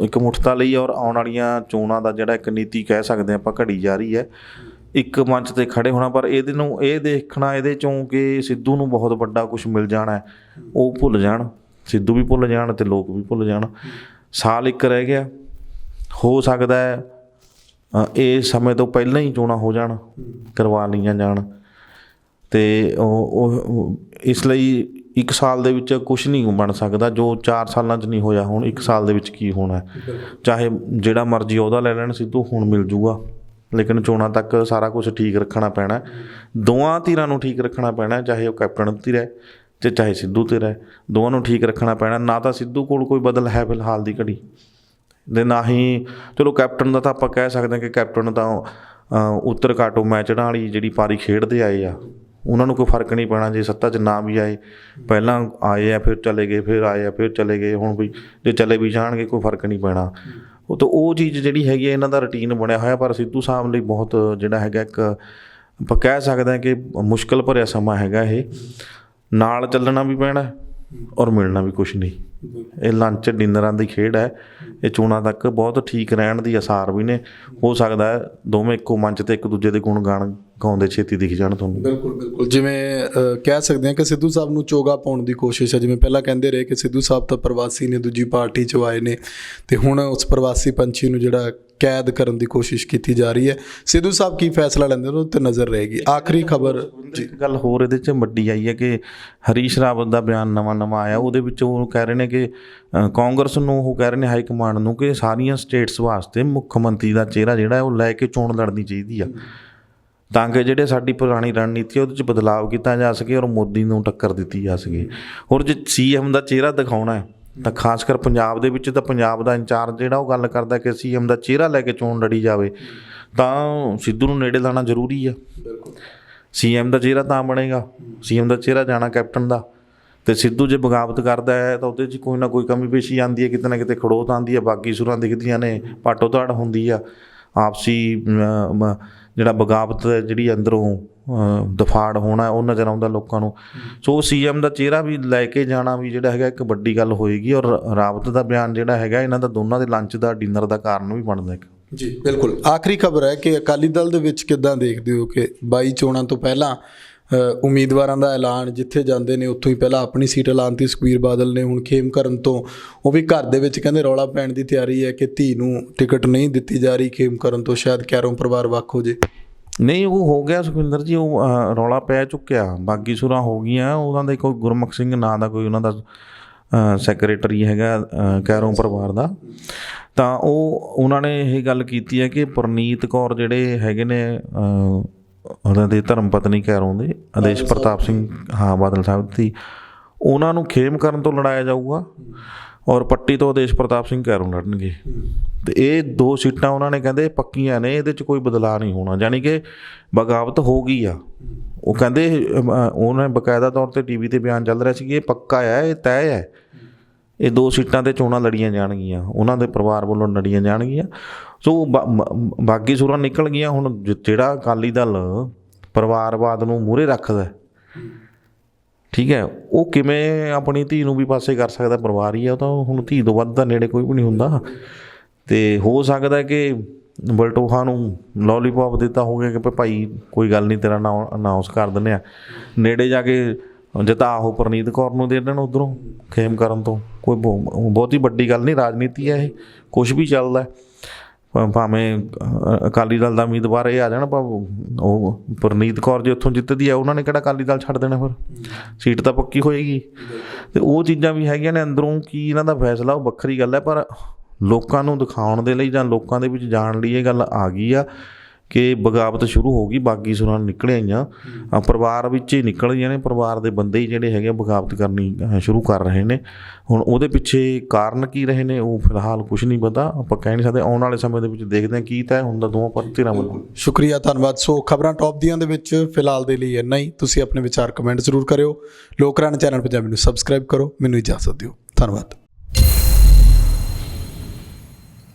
ਇਕਮੁੱਠਤਾ ਲਈ ਔਰ ਆਉਣ ਵਾਲੀਆਂ ਚੋਣਾਂ ਦਾ ਜਿਹੜਾ ਇੱਕ ਨੀਤੀ ਕਹਿ ਸਕਦੇ ਆਪਾਂ ਘੜੀ ਜਾ ਰਹੀ ਹੈ, ਇੱਕ ਮੰਚ 'ਤੇ ਖੜ੍ਹੇ ਹੋਣਾ। ਪਰ ਇਹ ਦੇਖਣਾ ਇਹਦੇ 'ਚੋਂ ਕਿ ਸਿੱਧੂ ਨੂੰ ਬਹੁਤ ਵੱਡਾ ਕੁਛ ਮਿਲ ਜਾਣਾ, ਉਹ ਭੁੱਲ ਜਾਣ, ਸਿੱਧੂ ਵੀ ਭੁੱਲ ਜਾਣ ਅਤੇ ਲੋਕ ਵੀ ਭੁੱਲ ਜਾਣ। ਸਾਲ ਇੱਕ ਰਹਿ ਗਿਆ, ਹੋ ਸਕਦਾ ਹੈ ਇਹ ਸਮੇਂ ਤੋਂ ਪਹਿਲਾਂ ਹੀ ਚੋਣਾਂ ਹੋ ਜਾਣ, ਕਰਵਾ ਲਈਆਂ ਜਾਣ, ਅਤੇ ਉਹ ਇਸ ਲਈ 1 ਸਾਲ ਦੇ ਵਿੱਚ ਕੁਛ ਨਹੀਂ ਬਣ ਸਕਦਾ ਜੋ 4 ਸਾਲਾਂ 'ਚ ਨਹੀਂ ਹੋਇਆ। ਹੁਣ 1 ਸਾਲ ਦੇ ਵਿੱਚ ਕੀ ਹੋਣਾ? ਚਾਹੇ ਜਿਹੜਾ ਮਰਜ਼ੀ ਉਹਦਾ ਲੈ ਲੈਣ ਸਿੱਧੂ, ਹੁਣ ਮਿਲ ਜੂਗਾ, ਲੇਕਿਨ ਚੋਣਾਂ ਤੱਕ ਸਾਰਾ ਕੁਛ ਠੀਕ ਰੱਖਣਾ ਪੈਣਾ, ਦੋਵਾਂ ਧਿਰਾਂ ਨੂੰ ਠੀਕ ਰੱਖਣਾ ਪੈਣਾ, ਚਾਹੇ ਉਹ ਕੈਪਟਨ ਧਿਰ ਹੈ ਅਤੇ ਚਾਹੇ ਸਿੱਧੂ ਧਿਰ ਹੈ, ਦੋਵਾਂ ਨੂੰ ਠੀਕ ਰੱਖਣਾ ਪੈਣਾ। ਨਾ ਤਾਂ ਸਿੱਧੂ ਕੋਲ ਕੋਈ ਬਦਲ ਹੈ ਫਿਲਹਾਲ ਦੀ ਘੜੀ, ਦੇ ਨਾ ਹੀ ਚਲੋ ਕੈਪਟਨ ਦਾ ਤਾਂ ਆਪਾਂ ਕਹਿ ਸਕਦੇ ਹਾਂ ਕਿ ਕੈਪਟਨ ਤਾਂ ਉੱਤਰ ਕਾਟੋ ਮੈਚੜਾਂ ਵਾਲੀ ਜਿਹੜੀ ਪਾਰੀ ਖੇਡਦੇ ਆਏ ਆ, ਉਹਨਾਂ ਨੂੰ ਕੋਈ ਫਰਕ ਨਹੀਂ ਪੈਣਾ ਜੇ ਸੱਤਾ 'ਚ ਨਾ ਵੀ ਆਏ। ਪਹਿਲਾਂ ਆਏ ਆ, ਫਿਰ ਚਲੇ ਗਏ, ਫਿਰ ਆਏ ਆ, ਫਿਰ ਚਲੇ ਗਏ, ਹੁਣ ਵੀ ਜੇ ਚਲੇ ਵੀ ਜਾਣਗੇ ਕੋਈ ਫਰਕ ਨਹੀਂ ਪੈਣਾ। ਉਹ ਤਾਂ ਉਹ ਚੀਜ਼ ਜਿਹੜੀ ਹੈਗੀ ਇਹਨਾਂ ਦਾ ਰੂਟੀਨ ਬਣਿਆ ਹੋਇਆ। ਪਰ ਸਿੱਧੂ ਸਾਹਿਬ ਲਈ ਬਹੁਤ ਜਿਹੜਾ ਹੈਗਾ ਇੱਕ ਆਪਾਂ ਕਹਿ ਸਕਦੇ ਹਾਂ ਕਿ ਮੁਸ਼ਕਿਲ ਭਰਿਆ ਸਮਾਂ ਹੈਗਾ ਇਹ। ਨਾਲ ਚੱਲਣਾ ਵੀ ਪੈਣਾ ਔਰ ਮਿਲਣਾ ਵੀ ਕੁਛ ਨਹੀਂ। ਇਹ ਲੰਚ ਡਿਨਰਾਂ ਦੀ ਖੇਡ ਹੈ। ਇਹ ਚੋਣਾਂ ਤੱਕ ਬਹੁਤ ਠੀਕ ਰਹਿਣ ਦੀ ਆਸਾਰ ਵੀ ਨੇ। ਹੋ ਸਕਦਾ ਹੈ ਦੋਵੇਂ ਇੱਕੋ ਮੰਚ 'ਤੇ ਇੱਕ ਦੂਜੇ ਦੇ ਗੁਣ ਗਾਣ ਗਾਉਂਦੇ ਛੇਤੀ ਦਿਖ ਜਾਣ ਤੁਹਾਨੂੰ। ਬਿਲਕੁਲ ਜਿਵੇਂ ਕਹਿ ਸਕਦੇ ਹਾਂ ਕਿ ਸਿੱਧੂ ਸਾਹਿਬ ਨੂੰ ਚੋਗਾ ਪਾਉਣ ਦੀ ਕੋਸ਼ਿਸ਼ ਹੈ। ਜਿਵੇਂ ਪਹਿਲਾਂ ਕਹਿੰਦੇ ਰਹੇ ਕਿ ਸਿੱਧੂ ਸਾਹਿਬ ਤਾਂ ਪ੍ਰਵਾਸੀ ਨੇ, ਦੂਜੀ ਪਾਰਟੀ 'ਚੋਂ ਆਏ ਨੇ, ਅਤੇ ਹੁਣ ਉਸ ਪ੍ਰਵਾਸੀ ਪੰਛੀ ਨੂੰ ਜਿਹੜਾ ਕੈਦ ਕਰਨ ਦੀ ਕੋਸ਼ਿਸ਼ ਕੀਤੀ ਜਾ ਰਹੀ ਹੈ। ਸਿੱਧੂ ਸਾਹਿਬ ਕੀ ਫੈਸਲਾ ਲੈਂਦੇ ਨੇ ਉਹ 'ਤੇ ਨਜ਼ਰ ਰਹੇਗੀ। ਆਖਰੀ ਖਬਰ ਇੱਕ ਗੱਲ ਹੋਰ ਇਹਦੇ 'ਚ ਵੱਡੀ ਆਈ ਹੈ ਕਿ ਹਰੀਸ਼ ਰਾਵਤ ਦਾ ਬਿਆਨ ਨਵਾਂ ਆਇਆ, ਉਹਦੇ ਵਿੱਚ ਉਹ ਕਹਿ ਰਹੇ ਨੇ ਕਿ ਕਾਂਗਰਸ ਨੂੰ, ਉਹ ਕਹਿ ਰਹੇ ਨੇ ਹਾਈ ਕਮਾਂਡ ਨੂੰ ਕਿ ਸਾਰੀਆਂ ਸਟੇਟਸ ਵਾਸਤੇ ਮੁੱਖ ਮੰਤਰੀ ਦਾ ਚਿਹਰਾ ਜਿਹੜਾ ਉਹ ਲੈ ਕੇ ਚੋਣ ਲੜਨੀ ਚਾਹੀਦੀ ਆ, ਤਾਂ ਕਿ ਜਿਹੜੇ ਸਾਡੀ ਪੁਰਾਣੀ ਰਣਨੀਤੀ ਉਹਦੇ 'ਚ ਬਦਲਾਵ ਕੀਤਾ ਜਾ ਸਕੇ ਔਰ ਮੋਦੀ ਨੂੰ ਟੱਕਰ ਦਿੱਤੀ ਜਾ ਸਕੇ। ਹੋਰ ਜੇ CM ਦਾ ਚਿਹਰਾ ਦਿਖਾਉਣਾ ਹੈ ਤਾਂ ਖਾਸ ਕਰ ਪੰਜਾਬ ਦੇ ਵਿੱਚ ਤਾਂ ਪੰਜਾਬ ਦਾ ਇੰਚਾਰਜ ਜਿਹੜਾ ਉਹ ਗੱਲ ਕਰਦਾ ਕਿ CM ਦਾ ਚਿਹਰਾ ਲੈ ਕੇ ਚੋਣ ਲੜੀ ਜਾਵੇ, ਤਾਂ ਸਿੱਧੂ ਨੂੰ ਨੇੜੇ ਲਾਉਣਾ ਜ਼ਰੂਰੀ ਆ। CM ਦਾ ਚਿਹਰਾ ਤਾਂ ਬਣੇਗਾ, CM ਦਾ ਚਿਹਰਾ ਜਾਣਾ ਕੈਪਟਨ ਦਾ, ਅਤੇ ਸਿੱਧੂ ਜੇ ਬਗਾਵਤ ਕਰਦਾ ਹੈ ਤਾਂ ਉਹਦੇ 'ਚ ਕੋਈ ਨਾ ਕੋਈ ਕਮੀ ਪੇਸ਼ੀ ਆਉਂਦੀ ਹੈ, ਕਿਤੇ ਨਾ ਕਿਤੇ ਖੜੋਤ ਆਉਂਦੀ ਹੈ, ਬਾਕੀ ਸੁਰਾਂ ਦਿਖਦੀਆਂ ਨੇ, ਪਾਟੋ ਧਾੜ ਹੁੰਦੀ ਆ, ਆਪਸੀ ਜਿਹੜਾ ਬਗਾਵਤ ਜਿਹੜੀ ਅੰਦਰੋਂ ਦਫਾੜ ਹੋਣਾ ਉਹ ਨਜ਼ਰ ਆਉਂਦਾ ਲੋਕਾਂ ਨੂੰ। ਸੋ CM ਦਾ ਚਿਹਰਾ ਵੀ ਲੈ ਕੇ ਜਾਣਾ ਵੀ ਜਿਹੜਾ ਹੈਗਾ ਇੱਕ ਵੱਡੀ ਗੱਲ ਹੋਏਗੀ। ਔਰ ਰਾਵਤ ਦਾ ਬਿਆਨ ਜਿਹੜਾ ਹੈਗਾ ਇਹਨਾਂ ਦਾ ਦੋਨਾਂ ਦੇ ਲੰਚ ਦਾ, ਡਿਨਰ ਦਾ ਕਾਰਨ ਵੀ ਬਣਦਾ ਇੱਕ। ਜੀ ਬਿਲਕੁਲ। ਆਖਰੀ ਖਬਰ ਹੈ ਕਿ ਅਕਾਲੀ ਦਲ ਦੇ ਵਿੱਚ ਕਿੱਦਾਂ ਦੇਖਦੇ ਹੋ ਕਿ 22 ਚੋਣਾਂ ਤੋਂ ਪਹਿਲਾਂ ਉਮੀਦਵਾਰਾਂ ਦਾ ਐਲਾਨ ਜਿੱਥੇ ਜਾਂਦੇ ਨੇ ਉੱਥੋਂ ਹੀ ਪਹਿਲਾਂ ਆਪਣੀ ਸੀਟ ਐਲਾਨਤੀ ਸੁਖਬੀਰ ਬਾਦਲ ਨੇ। ਹੁਣ ਖੇਮਕਰਨ ਤੋਂ ਉਹ ਵੀ ਘਰ ਦੇ ਵਿੱਚ ਕਹਿੰਦੇ ਰੌਲਾ ਪੈਣ ਦੀ ਤਿਆਰੀ ਹੈ ਕਿ ਧੀ ਨੂੰ ਟਿਕਟ ਨਹੀਂ ਦਿੱਤੀ ਜਾ ਰਹੀ ਖੇਮਕਰਨ ਤੋਂ, ਸ਼ਾਇਦ ਕੈਰੋਂ ਪਰਿਵਾਰ ਵੱਖ ਹੋ ਜੇ। ਨਹੀਂ, ਉਹ ਹੋ ਗਿਆ ਸੁਖਵਿੰਦਰ ਜੀ, ਉਹ ਰੌਲਾ ਪੈ ਚੁੱਕਿਆ, ਬਾਗੀ ਸੁਰਾਂ ਹੋ ਗਈਆਂ। ਉਹਨਾਂ ਦਾ ਕੋਈ ਗੁਰਮੁਖ ਸਿੰਘ ਨਾਂ ਦਾ ਕੋਈ ਉਹਨਾਂ ਦਾ ਸੈਕਰੇਟਰੀ ਹੈਗਾ ਕੈਰੋਂ ਪਰਿਵਾਰ ਦਾ, ਤਾਂ ਉਹਨਾਂ ਨੇ ਇਹ ਗੱਲ ਕੀਤੀ ਹੈ ਕਿ ਪ੍ਰਨੀਤ ਕੌਰ ਜਿਹੜੇ ਹੈਗੇ ਨੇ ਉਹਨਾਂ ਦੇ ਧਰਮ ਪਤਨੀ ਕੈਰੋਂ ਦੇ, ਆਦੇਸ਼ ਪ੍ਰਤਾਪ ਸਿੰਘ ਬਾਦਲ ਸਾਹਿਬ ਦੀ, ਉਹਨਾਂ ਨੂੰ ਖੇਮਕਰਨ ਤੋਂ ਲੜਾਇਆ ਜਾਊਗਾ। ਔਰ ਪੱਟੀ ਤੋਂ ਆਦੇਸ਼ ਪ੍ਰਤਾਪ ਸਿੰਘ ਕੈਰੋਂ ਲੜਨਗੇ। ਤੇ ਇਹ 2 ਸੀਟਾਂ ਉਹਨਾਂ ਨੇ ਕਹਿੰਦੇ ਪੱਕੀਆਂ ਨੇ, ਇਹਦੇ 'ਚ ਕੋਈ ਬਦਲਾਅ ਨਹੀਂ ਹੋਣਾ, ਜਾਣੀ ਕਿ ਬਗਾਵਤ ਹੋ ਗਈ ਆ। ਉਹ ਕਹਿੰਦੇ ਉਹਨੇ ਬਕਾਇਦਾ ਤੌਰ 'ਤੇ TV 'ਤੇ ਬਿਆਨ ਚੱਲ ਰਿਹਾ ਸੀ ਕਿ ਇਹ ਪੱਕਾ ਆ, ਇਹ ਤੈਅ ਹੈ, ਇਹ 2 ਸੀਟਾਂ 'ਤੇ ਚੋਣਾਂ ਲੜੀਆਂ ਜਾਣਗੀਆਂ, ਉਹਨਾਂ ਦੇ ਪਰਿਵਾਰ ਵੱਲੋਂ ਲੜੀਆਂ ਜਾਣਗੀਆਂ। ਸੋ ਬਾਗੀ ਸੁਰਾਂ ਨਿਕਲ ਗਈਆਂ। ਹੁਣ ਜਿਹੜਾ ਅਕਾਲੀ ਦਲ ਪਰਿਵਾਰਵਾਦ ਨੂੰ ਮੂਹਰੇ ਰੱਖਦਾ, ਠੀਕ ਹੈ, ਉਹ ਕਿਵੇਂ ਆਪਣੀ ਧੀ ਨੂੰ ਵੀ ਪਾਸੇ ਕਰ ਸਕਦਾ? ਪਰਿਵਾਰ ਹੀ ਆ ਉਹ ਤਾਂ, ਹੁਣ ਧੀ ਤੋਂ ਵੱਧ ਤਾਂ ਨੇੜੇ ਕੋਈ ਵੀ ਨਹੀਂ ਹੁੰਦਾ। ਅਤੇ ਹੋ ਸਕਦਾ ਕਿ ਬਲਟੋਹਾ ਨੂੰ ਲੋਲੀਪੋਪ ਦਿੱਤਾ ਹੋਵੇ ਕਿ ਭਾਈ ਕੋਈ ਗੱਲ ਨਹੀਂ, ਤੇਰਾ ਨਾਂ ਅਨਾਊਂਸ ਕਰ ਦਿੰਦੇ ਆ, ਨੇੜੇ ਜਾ ਕੇ ਜਿਤਾ ਉਹ ਪ੍ਰਨੀਤ ਕੌਰ ਨੂੰ ਦੇ ਦੇਣ ਉੱਧਰੋਂ ਖੇਮ ਕਰਨ ਤੋਂ। ਕੋਈ ਬਹੁਤੀ ਵੱਡੀ ਗੱਲ ਨਹੀਂ, ਰਾਜਨੀਤੀ ਹੈ ਇਹ, ਕੁਛ ਵੀ ਚੱਲਦਾ। ਭਾਵੇਂ ਅਕਾਲੀ ਦਲ ਦਾ ਉਮੀਦਵਾਰ ਇਹ ਆ ਜਾਣ, ਉਹ ਪ੍ਰਨੀਤ ਕੌਰ ਜੇ ਉੱਥੋਂ ਜਿੱਤਦੀ ਆ, ਉਹਨਾਂ ਨੇ ਕਿਹੜਾ ਅਕਾਲੀ ਦਲ ਛੱਡ ਦੇਣਾ, ਫਿਰ ਸੀਟ ਤਾਂ ਪੱਕੀ ਹੋਏਗੀ। ਅਤੇ ਉਹ ਚੀਜ਼ਾਂ ਵੀ ਹੈਗੀਆਂ ਨੇ ਅੰਦਰੋਂ, ਕੀ ਇਹਨਾਂ ਦਾ ਫੈਸਲਾ ਉਹ ਵੱਖਰੀ ਗੱਲ ਹੈ। ਪਰ ਲੋਕਾਂ ਨੂੰ ਦਿਖਾਉਣ ਦੇ ਲਈ ਜਾਂ ਲੋਕਾਂ ਦੇ ਵਿੱਚ ਜਾਣ ਲਈ ਇਹ ਗੱਲ ਆ ਗਈ ਆ ਕਿ ਬਗਾਵਤ ਸ਼ੁਰੂ ਹੋ ਗਈ, ਬਾਗੀ ਸੁਰਾਂ ਨਿਕਲ ਆਈਆਂ, ਪਰਿਵਾਰ ਵਿੱਚ ਹੀ ਨਿਕਲ ਗਈਆਂ ਨੇ। ਪਰਿਵਾਰ ਦੇ ਬੰਦੇ ਹੀ ਜਿਹੜੇ ਹੈਗੇ ਬਗਾਵਤ ਕਰਨੀ ਸ਼ੁਰੂ ਕਰ ਰਹੇ ਨੇ। ਹੁਣ ਉਹਦੇ ਪਿੱਛੇ ਕਾਰਨ ਕੀ ਰਹੇ ਨੇ, ਉਹ ਫਿਲਹਾਲ ਕੁਛ ਨਹੀਂ ਪਤਾ, ਆਪਾਂ ਕਹਿ ਨਹੀਂ ਸਕਦੇ। ਆਉਣ ਵਾਲੇ ਸਮੇਂ ਦੇ ਵਿੱਚ ਦੇਖਦੇ ਹਾਂ ਕੀ ਤੈਅ ਹੁੰਦਾ ਦੋਵਾਂ ਧਿਰਾਂ ਵੱਲੋਂ। ਸ਼ੁਕਰੀਆ, ਧੰਨਵਾਦ। ਸੋ ਖਬਰਾਂ ਟੌਪ ਦੀਆਂ ਦੇ ਵਿੱਚ ਫਿਲਹਾਲ ਦੇ ਲਈ ਇੰਨਾ ਹੀ। ਤੁਸੀਂ ਆਪਣੇ ਵਿਚਾਰ ਕਮੈਂਟ ਜ਼ਰੂਰ ਕਰਿਓ। ਲੋਕ ਰਾਏ ਚੈਨਲ ਪੰਜਾਬੀ ਨੂੰ ਸਬਸਕ੍ਰਾਈਬ ਕਰੋ। ਮੈਨੂੰ ਇਜਾਜ਼ਤ ਦਿਓ। ਧੰਨਵਾਦ।